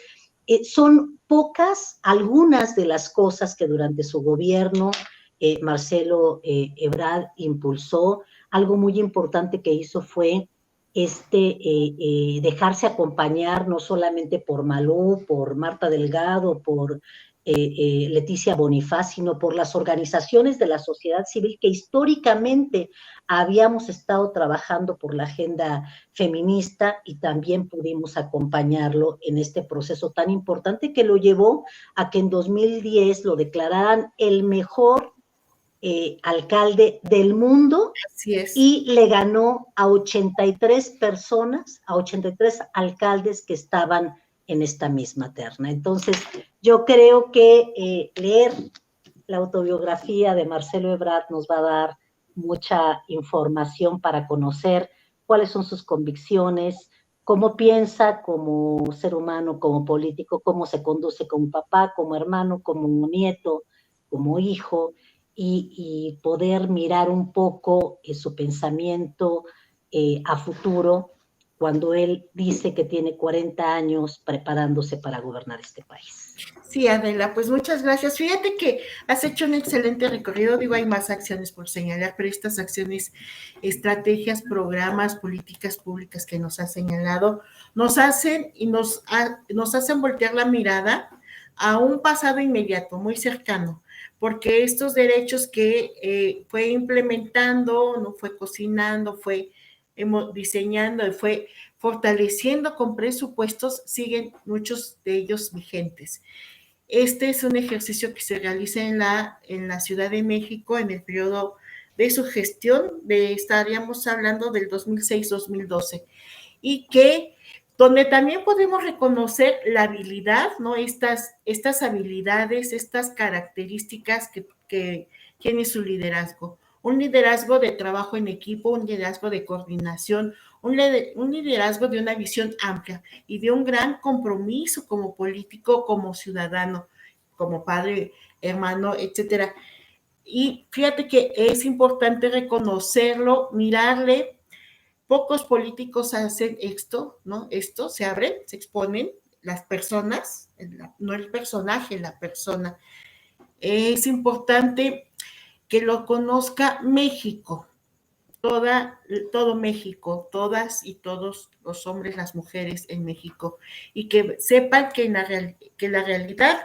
S5: son pocas algunas de las cosas que durante su gobierno Marcelo Ebrard impulsó. Algo muy importante que hizo fue dejarse acompañar no solamente por Malú, por Marta Delgado, por Leticia Bonifaz, sino por las organizaciones de la sociedad civil que históricamente habíamos estado trabajando por la agenda feminista, y también pudimos acompañarlo en este proceso tan importante que lo llevó a que en 2010 lo declararan el mejor alcalde del mundo.
S3: Así es.
S5: Y le ganó a 83 personas, a 83 alcaldes que estaban en esta misma terna. Entonces, yo creo que leer la autobiografía de Marcelo Ebrard nos va a dar mucha información para conocer cuáles son sus convicciones, cómo piensa como ser humano, como político, cómo se conduce como papá, como hermano, como nieto, como hijo, y poder mirar un poco su pensamiento a futuro, cuando él dice que tiene 40 años preparándose para gobernar este país.
S3: Sí, Adela, pues muchas gracias. Fíjate que has hecho un excelente recorrido. Digo, hay más acciones por señalar, pero estas acciones, estrategias, programas, políticas públicas que nos has señalado, nos hacen voltear la mirada a un pasado inmediato, muy cercano, porque estos derechos que fue implementando, no fue cocinando, fue diseñando y fue fortaleciendo con presupuestos, siguen muchos de ellos vigentes. Este es un ejercicio que se realiza en la Ciudad de México en el periodo de su gestión, estaríamos hablando del 2006-2012, y donde también podemos reconocer la habilidad, ¿no? Estas habilidades, estas características que tiene su liderazgo. un liderazgo de trabajo en equipo, un liderazgo de coordinación, un liderazgo de una visión amplia y de un gran compromiso como político, como ciudadano, como padre, hermano, etcétera. Y fíjate que es importante reconocerlo, mirarle. Pocos políticos hacen esto, ¿no? Esto, se abren, se exponen las personas, no el personaje, la persona. Es importante que lo conozca México, todo México, todas y todos los hombres, las mujeres en México, y que sepan que la realidad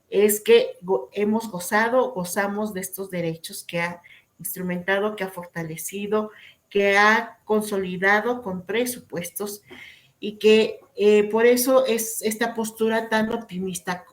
S3: es que gozamos de estos derechos que ha instrumentado, que ha fortalecido, que ha consolidado con presupuestos y que por eso es esta postura tan optimista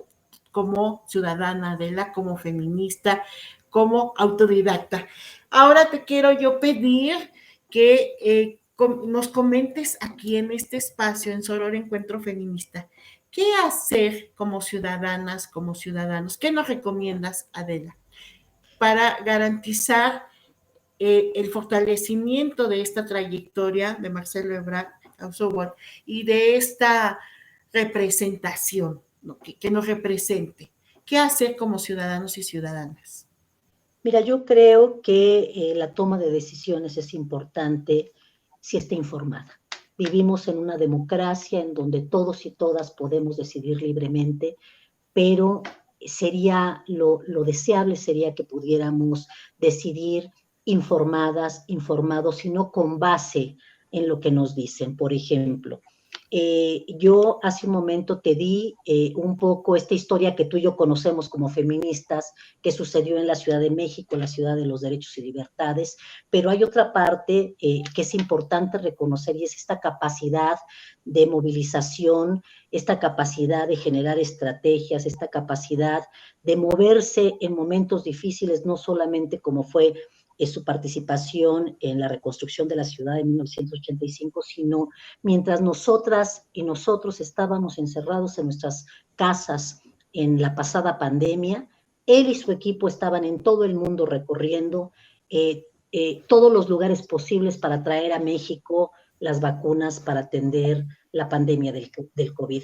S3: como ciudadana, Adela, como feminista, como autodidacta. Ahora te quiero yo pedir que nos comentes aquí en este espacio, en Soror Encuentro Feminista, ¿qué hacer como ciudadanas, como ciudadanos? ¿Qué nos recomiendas, Adela, para garantizar el fortalecimiento de esta trayectoria de Marcelo Ebrard y de esta representación, ¿no? que nos represente? ¿Qué hacer como ciudadanos y ciudadanas?
S5: Mira, yo creo que la toma de decisiones es importante si está informada. Vivimos en una democracia en donde todos y todas podemos decidir libremente, pero lo deseable sería que pudiéramos decidir informados y no con base en lo que nos dicen. Por ejemplo, yo hace un momento te di un poco esta historia que tú y yo conocemos como feministas, que sucedió en la Ciudad de México, la ciudad de los derechos y libertades, pero hay otra parte que es importante reconocer y es esta capacidad de movilización, esta capacidad de generar estrategias, esta capacidad de moverse en momentos difíciles, no solamente como fue su participación en la reconstrucción de la ciudad en 1985, sino mientras nosotras y nosotros estábamos encerrados en nuestras casas en la pasada pandemia, él y su equipo estaban en todo el mundo recorriendo todos los lugares posibles para traer a México las vacunas para atender la pandemia del COVID.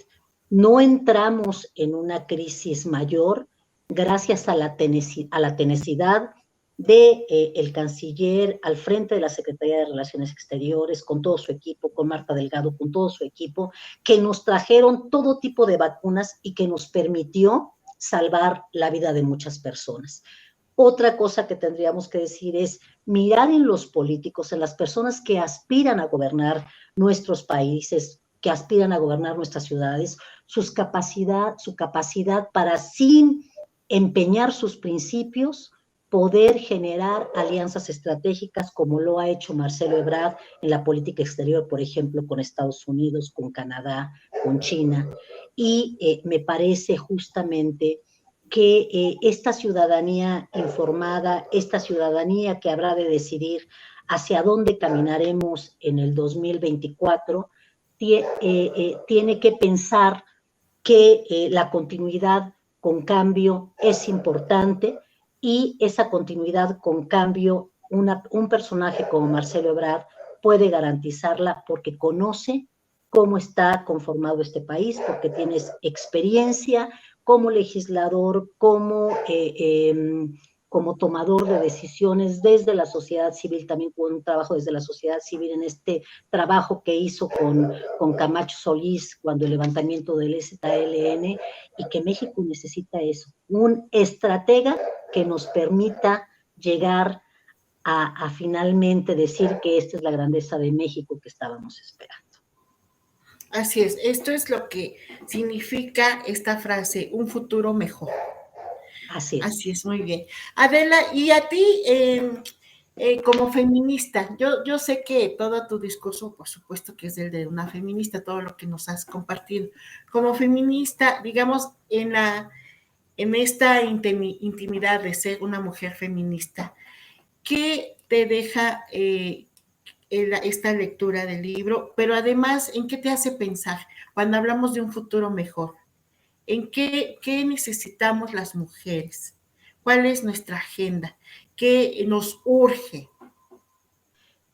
S5: No entramos en una crisis mayor gracias a la tenacidad de el canciller al frente de la Secretaría de Relaciones Exteriores, con todo su equipo, con Marta Delgado, con todo su equipo, que nos trajeron todo tipo de vacunas y que nos permitió salvar la vida de muchas personas. Otra cosa que tendríamos que decir es mirar en los políticos, en las personas que aspiran a gobernar nuestros países, que aspiran a gobernar nuestras ciudades, su capacidad para, sin empeñar sus principios, poder generar alianzas estratégicas como lo ha hecho Marcelo Ebrard en la política exterior, por ejemplo, con Estados Unidos, con Canadá, con China. Y me parece justamente que esta ciudadanía informada, esta ciudadanía que habrá de decidir hacia dónde caminaremos en el 2024, tiene que pensar que la continuidad con cambio es importante y esa continuidad con cambio, un personaje como Marcelo Ebrard puede garantizarla porque conoce cómo está conformado este país, porque tienes experiencia como legislador, como tomador de decisiones desde la sociedad civil, también con un trabajo desde la sociedad civil en este trabajo que hizo con Camacho Solís cuando el levantamiento del ZLN, y que México necesita eso, un estratega que nos permita llegar a finalmente decir que esta es la grandeza de México que estábamos esperando.
S3: Así es, esto es lo que significa esta frase, un futuro mejor. Así es, muy bien. Adela, y a ti, como feminista, yo sé que todo tu discurso, por supuesto que es el de una feminista, todo lo que nos has compartido. Como feminista, digamos, en esta intimidad de ser una mujer feminista, ¿qué te deja esta lectura del libro? Pero además, ¿en qué te hace pensar cuando hablamos de un futuro mejor? ¿En qué necesitamos las mujeres? ¿Cuál es nuestra agenda? ¿Qué nos urge?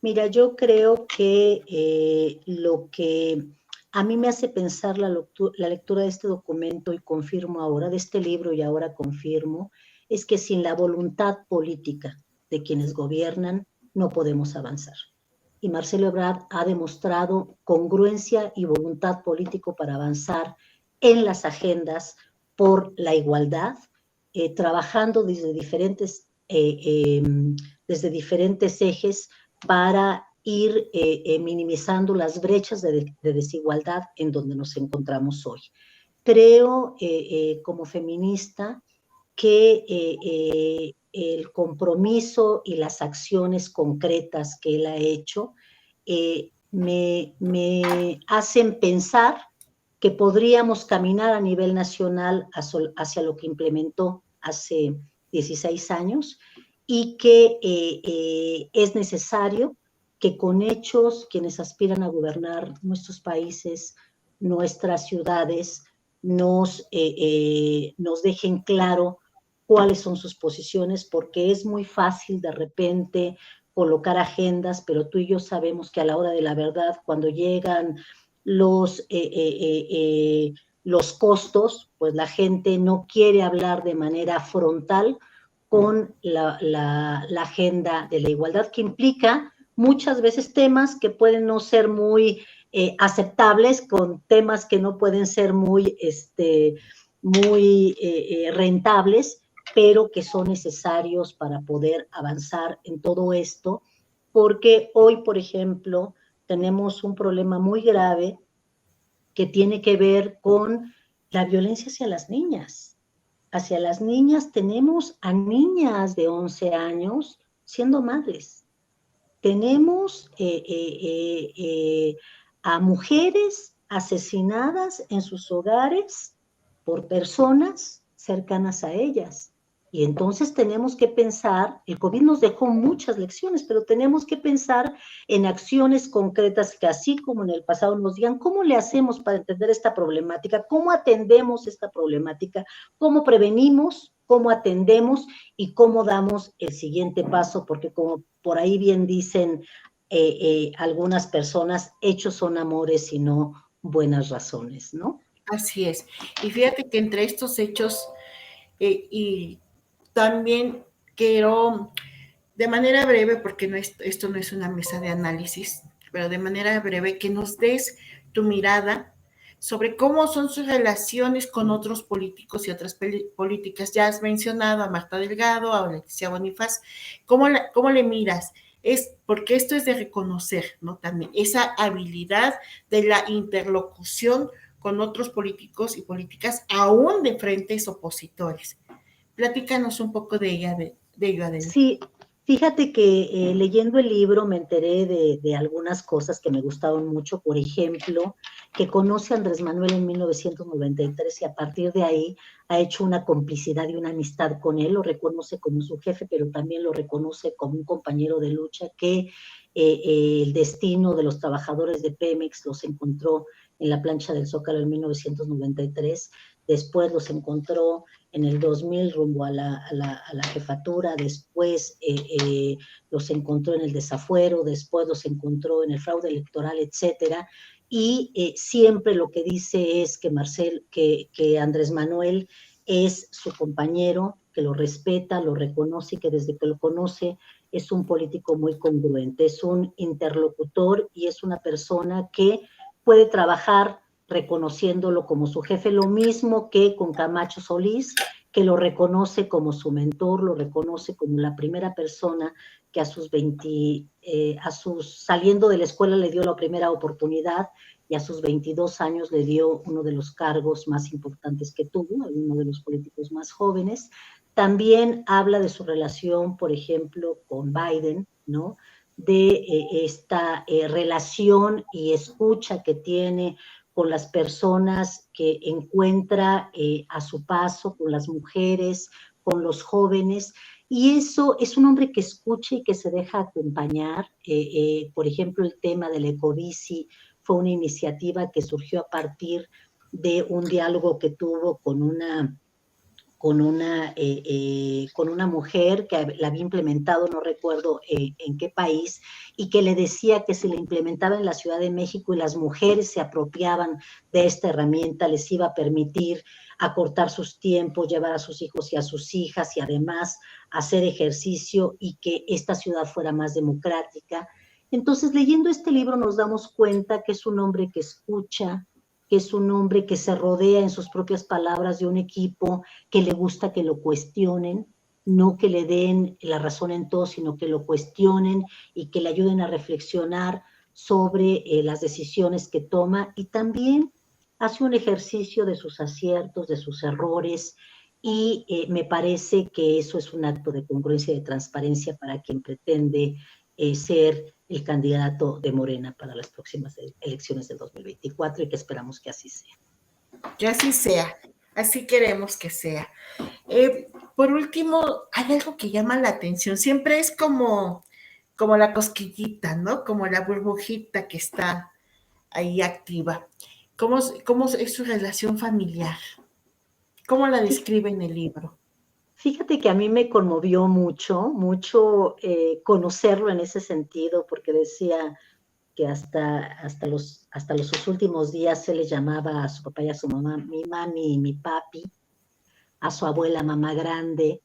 S5: Mira, yo creo que lo que a mí me hace pensar la lectura de este documento, y confirmo ahora, de este libro, y ahora confirmo, es que sin la voluntad política de quienes gobiernan, no podemos avanzar. Y Marcelo Ebrard ha demostrado congruencia y voluntad político para avanzar en las agendas por la igualdad, trabajando desde diferentes ejes para ir minimizando las brechas de desigualdad en donde nos encontramos hoy. Creo, como feminista, que el compromiso y las acciones concretas que él ha hecho me hacen pensar que podríamos caminar a nivel nacional hacia lo que implementó hace 16 años, y que es necesario que con hechos quienes aspiran a gobernar nuestros países, nuestras ciudades, nos dejen claro cuáles son sus posiciones, porque es muy fácil de repente colocar agendas, pero tú y yo sabemos que a la hora de la verdad, cuando llegan los costos, pues la gente no quiere hablar de manera frontal con la agenda de la igualdad, que implica muchas veces temas que pueden no ser muy aceptables, con temas que no pueden ser muy rentables, pero que son necesarios para poder avanzar en todo esto, porque hoy, por ejemplo, tenemos un problema muy grave que tiene que ver con la violencia hacia las niñas. Hacia las niñas tenemos a niñas de 11 años siendo madres. Tenemos a mujeres asesinadas en sus hogares por personas cercanas a ellas. Y entonces tenemos que pensar, el COVID nos dejó muchas lecciones, pero tenemos que pensar en acciones concretas que, así como en el pasado, nos digan cómo le hacemos para entender esta problemática, cómo atendemos esta problemática, cómo prevenimos, cómo atendemos y cómo damos el siguiente paso, porque como por ahí bien dicen algunas personas, hechos son amores y no buenas razones, ¿no?
S3: Así es. Y fíjate que entre estos hechos y también quiero, de manera breve, porque esto no es una mesa de análisis, pero de manera breve, que nos des tu mirada sobre cómo son sus relaciones con otros políticos y otras políticas. Ya has mencionado a Marta Delgado, a Leticia Bonifaz. ¿Cómo le miras? Es porque esto es de reconocer, ¿no? También esa habilidad de la interlocución con otros políticos y políticas, aún de frentes opositores. Platícanos un poco de ello, Adela.
S5: Sí, fíjate que leyendo el libro me enteré de algunas cosas que me gustaron mucho. Por ejemplo, que conoce a Andrés Manuel en 1993 y a partir de ahí ha hecho una complicidad y una amistad con él. Lo reconoce como su jefe, pero también lo reconoce como un compañero de lucha, que el destino de los trabajadores de Pemex los encontró en la plancha del Zócalo en 1993. Después los encontró en el 2000 rumbo a la jefatura, después los encontró en el desafuero, después los encontró en el fraude electoral, etcétera. Y siempre lo que dice es que Andrés Manuel es su compañero, que lo respeta, lo reconoce, y que desde que lo conoce es un político muy congruente, es un interlocutor y es una persona que puede trabajar reconociéndolo como su jefe, lo mismo que con Camacho Solís, que lo reconoce como su mentor, lo reconoce como la primera persona que saliendo de la escuela le dio la primera oportunidad, y a sus 22 años le dio uno de los cargos más importantes que tuvo, uno de los políticos más jóvenes. También habla de su relación, por ejemplo, con Biden, ¿no? De esta relación y escucha que tiene con las personas que encuentra a su paso, con las mujeres, con los jóvenes. Y eso es un hombre que escucha y que se deja acompañar. Por ejemplo, el tema del ecobici fue una iniciativa que surgió a partir de un diálogo que tuvo con una con una mujer que la había implementado, no recuerdo en qué país, y que le decía que si la implementaba en la Ciudad de México y las mujeres se apropiaban de esta herramienta, les iba a permitir acortar sus tiempos, llevar a sus hijos y a sus hijas y además hacer ejercicio y que esta ciudad fuera más democrática. Entonces, leyendo este libro nos damos cuenta que es un hombre que escucha, que es un hombre que se rodea en sus propias palabras de un equipo que le gusta que lo cuestionen, no que le den la razón en todo, sino que lo cuestionen y que le ayuden a reflexionar sobre las decisiones que toma, y también hace un ejercicio de sus aciertos, de sus errores, y me parece que eso es un acto de congruencia y de transparencia para quien pretende ser el candidato de Morena para las próximas elecciones del 2024 y que esperamos que así sea.
S3: Que así sea, así queremos que sea. Por último, hay algo que llama la atención, siempre es como la cosquillita, ¿no? Como la burbujita que está ahí activa. ¿Cómo es su relación familiar? ¿Cómo la describe en el libro?
S5: Fíjate que a mí me conmovió mucho conocerlo en ese sentido, porque decía que hasta los últimos días se le llamaba a su papá y a su mamá mi mami y mi papi, a su abuela mamá grande.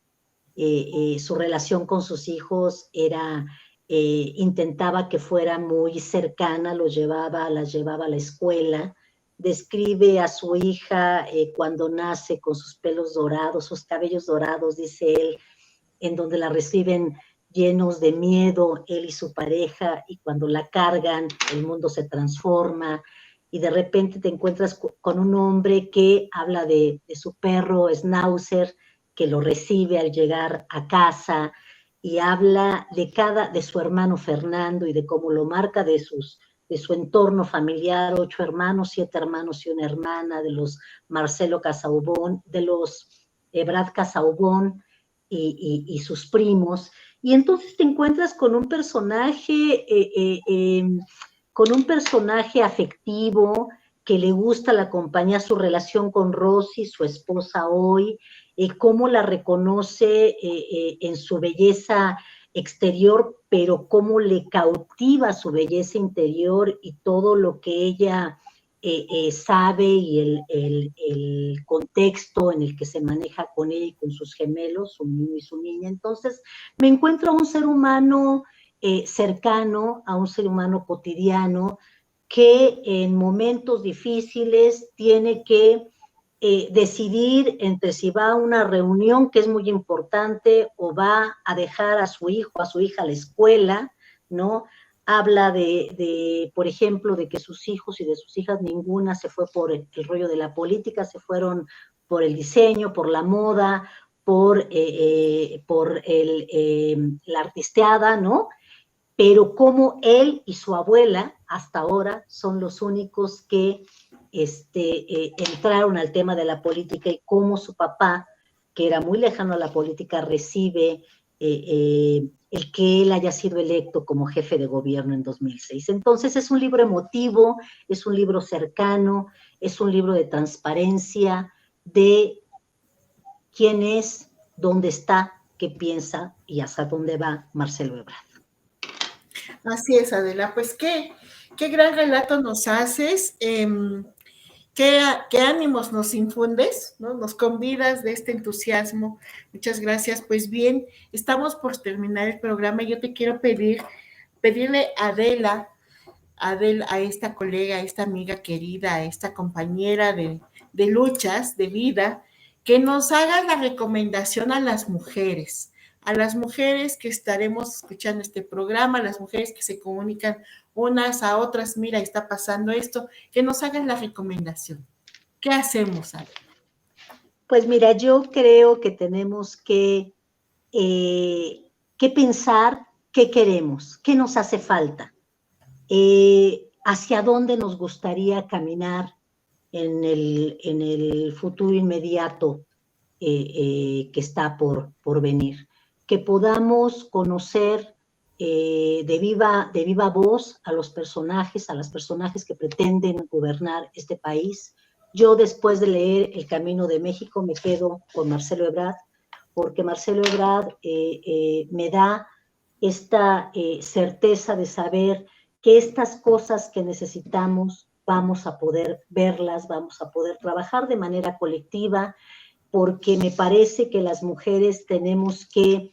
S5: Su relación con sus hijos era, intentaba que fuera muy cercana, las llevaba a la escuela. Describe a su hija cuando nace con sus pelos dorados, sus cabellos dorados, dice él, en donde la reciben llenos de miedo, él y su pareja, y cuando la cargan, el mundo se transforma, y de repente te encuentras con un hombre que habla de su perro Schnauzer, que lo recibe al llegar a casa, y habla de su hermano Fernando y de cómo lo marca de su entorno familiar, 8 hermanos, 7 hermanos y una hermana, de los Marcelo Casaubon, de los Brad Casaubon y sus primos. Y entonces te encuentras con un personaje afectivo, que le gusta la compañía, su relación con Rosy, su esposa hoy, cómo la reconoce en su belleza exterior, pero cómo le cautiva su belleza interior y todo lo que ella sabe, y el contexto en el que se maneja con ella y con sus gemelos, su niño y su niña. Entonces me encuentro a un ser humano cercano, a un ser humano cotidiano, que en momentos difíciles tiene que decidir entre si va a una reunión que es muy importante o va a dejar a su hijo, a su hija a la escuela, ¿no? Habla por ejemplo, de que sus hijos y de sus hijas ninguna se fue por el rollo de la política, se fueron por el diseño, por la moda, por la artisteada, ¿no? Pero como él y su abuela hasta ahora son los únicos que entraron al tema de la política, y cómo su papá, que era muy lejano a la política, recibe el que él haya sido electo como jefe de gobierno en 2006. Entonces es un libro emotivo, es un libro cercano, es un libro de transparencia, de quién es, dónde está, qué piensa y hasta dónde va Marcelo Ebrard.
S3: Así es, Adela, pues qué gran relato nos haces, qué ánimos nos infundes, ¿no? Nos convidas de este entusiasmo. Muchas gracias. Pues bien, estamos por terminar el programa y yo te quiero pedirle a Adela, a esta colega, a esta amiga querida, a esta compañera de luchas, de vida, que nos haga la recomendación a las mujeres que estaremos escuchando este programa, a las mujeres que se comunican unas a otras, mira, está pasando esto, que nos hagan la recomendación. ¿Qué hacemos, Adela?
S5: Pues mira, yo creo que tenemos que pensar qué queremos, qué nos hace falta, hacia dónde nos gustaría caminar en el futuro inmediato que está por venir. Que podamos conocer de viva voz a los personajes, que pretenden gobernar este país, Yo después de leer El Camino de México me quedo con Marcelo Ebrard, porque Marcelo Ebrard me da esta certeza de saber que estas cosas que necesitamos vamos a poder verlas, vamos a poder trabajar de manera colectiva, porque me parece que las mujeres tenemos que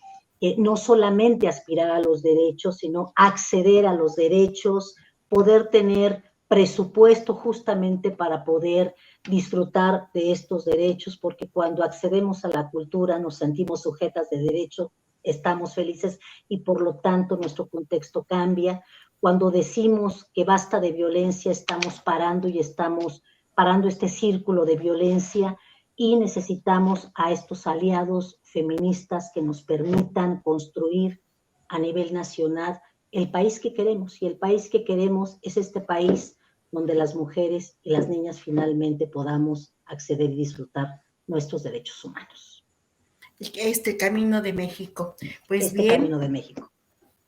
S5: no solamente aspirar a los derechos, sino acceder a los derechos, poder tener presupuesto justamente para poder disfrutar de estos derechos, porque cuando accedemos a la cultura nos sentimos sujetas de derecho, estamos felices y por lo tanto nuestro contexto cambia. Cuando decimos que basta de violencia, estamos parando y estamos parando este círculo de violencia y necesitamos a estos aliados feministas que nos permitan construir a nivel nacional el país que queremos. Y el país que queremos es este país donde las mujeres y las niñas finalmente podamos acceder y disfrutar nuestros derechos humanos.
S3: Este Camino de México. Pues
S5: este
S3: bien,
S5: Camino de México.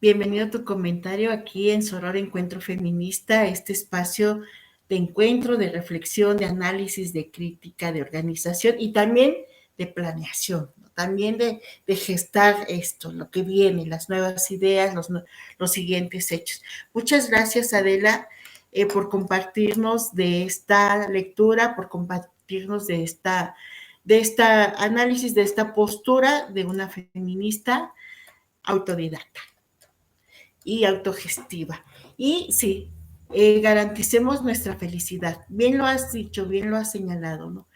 S3: Bienvenido a tu comentario aquí en Soror Encuentro Feminista, este espacio de encuentro, de reflexión, de análisis, de crítica, de organización y también de planeación, ¿no? También de gestar esto, lo que viene, las nuevas ideas, los siguientes hechos. Muchas gracias, Adela, por compartirnos de esta lectura, por compartirnos de esta análisis, de esta postura de una feminista autodidacta y autogestiva. Y sí, garanticemos nuestra felicidad. Bien lo has dicho, bien lo has señalado, ¿no?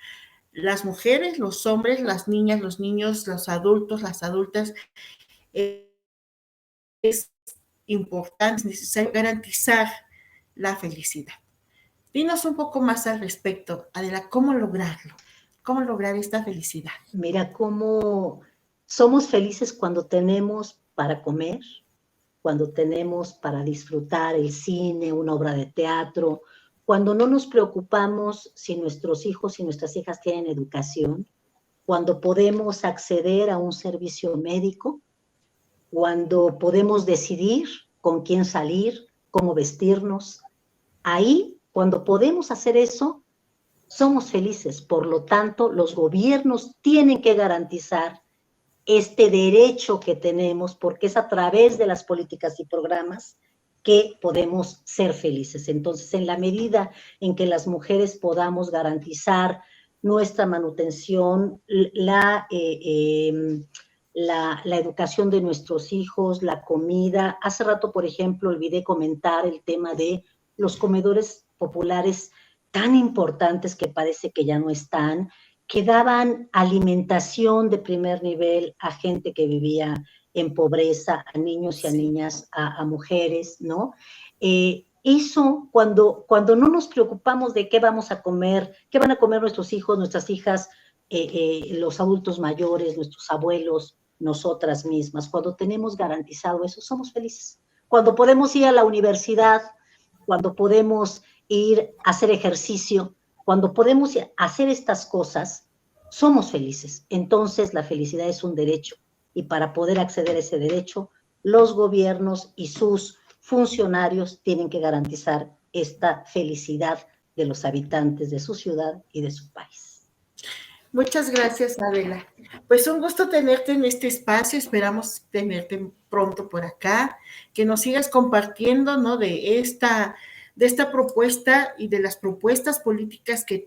S3: Las mujeres, los hombres, las niñas, los niños, los adultos, las adultas, es importante, es necesario garantizar la felicidad. Dinos un poco más al respecto, Adela, ¿cómo lograrlo? ¿Cómo lograr esta felicidad?
S5: Mira cómo somos felices cuando tenemos para comer, cuando tenemos para disfrutar el cine, una obra de teatro, cuando no nos preocupamos si nuestros hijos y nuestras hijas tienen educación, cuando podemos acceder a un servicio médico, cuando podemos decidir con quién salir, cómo vestirnos. Ahí, cuando podemos hacer eso, somos felices. Por lo tanto, los gobiernos tienen que garantizar este derecho que tenemos, porque es a través de las políticas y programas que podemos ser felices. Entonces, en la medida en que las mujeres podamos garantizar nuestra manutención, la educación de nuestros hijos, la comida. Hace rato, por ejemplo, olvidé comentar el tema de los comedores populares tan importantes que parece que ya no están, que daban alimentación de primer nivel a gente que vivía en pobreza, a niños y a niñas, a mujeres, ¿no? Eso, cuando no nos preocupamos de qué vamos a comer, qué van a comer nuestros hijos, nuestras hijas, los adultos mayores, nuestros abuelos, nosotras mismas, cuando tenemos garantizado eso, somos felices. Cuando podemos ir a la universidad, cuando podemos ir a hacer ejercicio, cuando podemos hacer estas cosas, somos felices. Entonces, la felicidad es un derecho y para poder acceder a ese derecho, los gobiernos y sus funcionarios tienen que garantizar esta felicidad de los habitantes de su ciudad y de su país.
S3: Muchas gracias, Adela. Pues un gusto tenerte en este espacio, esperamos tenerte pronto por acá, que nos sigas compartiendo, ¿no? de esta propuesta y de las propuestas políticas que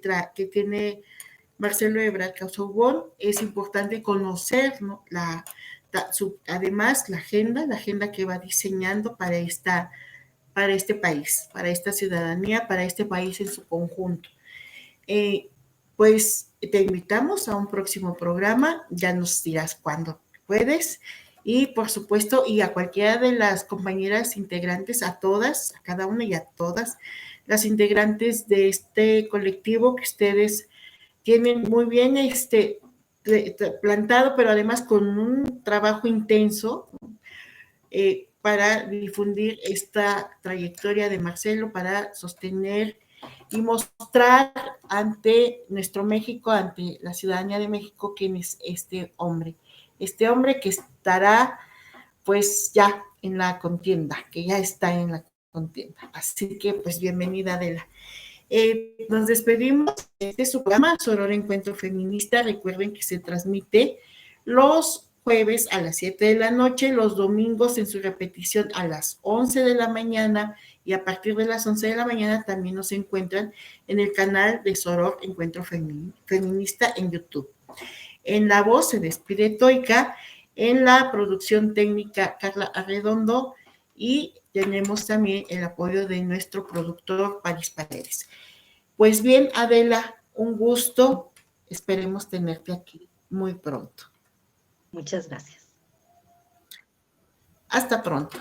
S3: tiene Marcelo Ebrard Casaubon. Es importante conocer, ¿no? Además la agenda que va diseñando para este país, para esta ciudadanía, para este país en su conjunto. Pues te invitamos a un próximo programa, ya nos dirás cuándo puedes, y por supuesto, y a cualquiera de las compañeras integrantes, a todas, a cada una y a todas las integrantes de este colectivo que ustedes tienen muy bien plantado, pero además con un trabajo intenso para difundir esta trayectoria de Marcelo, para sostener y mostrar ante nuestro México, ante la ciudadanía de México, quién es este hombre que estará pues ya en la contienda, que ya está en la contienda. Así que pues bienvenida, Adela. Nos despedimos de este su programa, Soror Encuentro Feminista. Recuerden que se transmite los jueves a las 7 de la noche, los domingos en su repetición a las 11 de la mañana, y a partir de las 11 de la mañana también nos encuentran en el canal de Soror Encuentro Feminista en YouTube. En la voz se despide Toika, en la producción técnica Carla Arredondo, y tenemos también el apoyo de nuestro productor Paris Paredes. Pues bien, Adela, un gusto. Esperemos tenerte aquí muy pronto.
S5: Muchas gracias.
S3: Hasta pronto.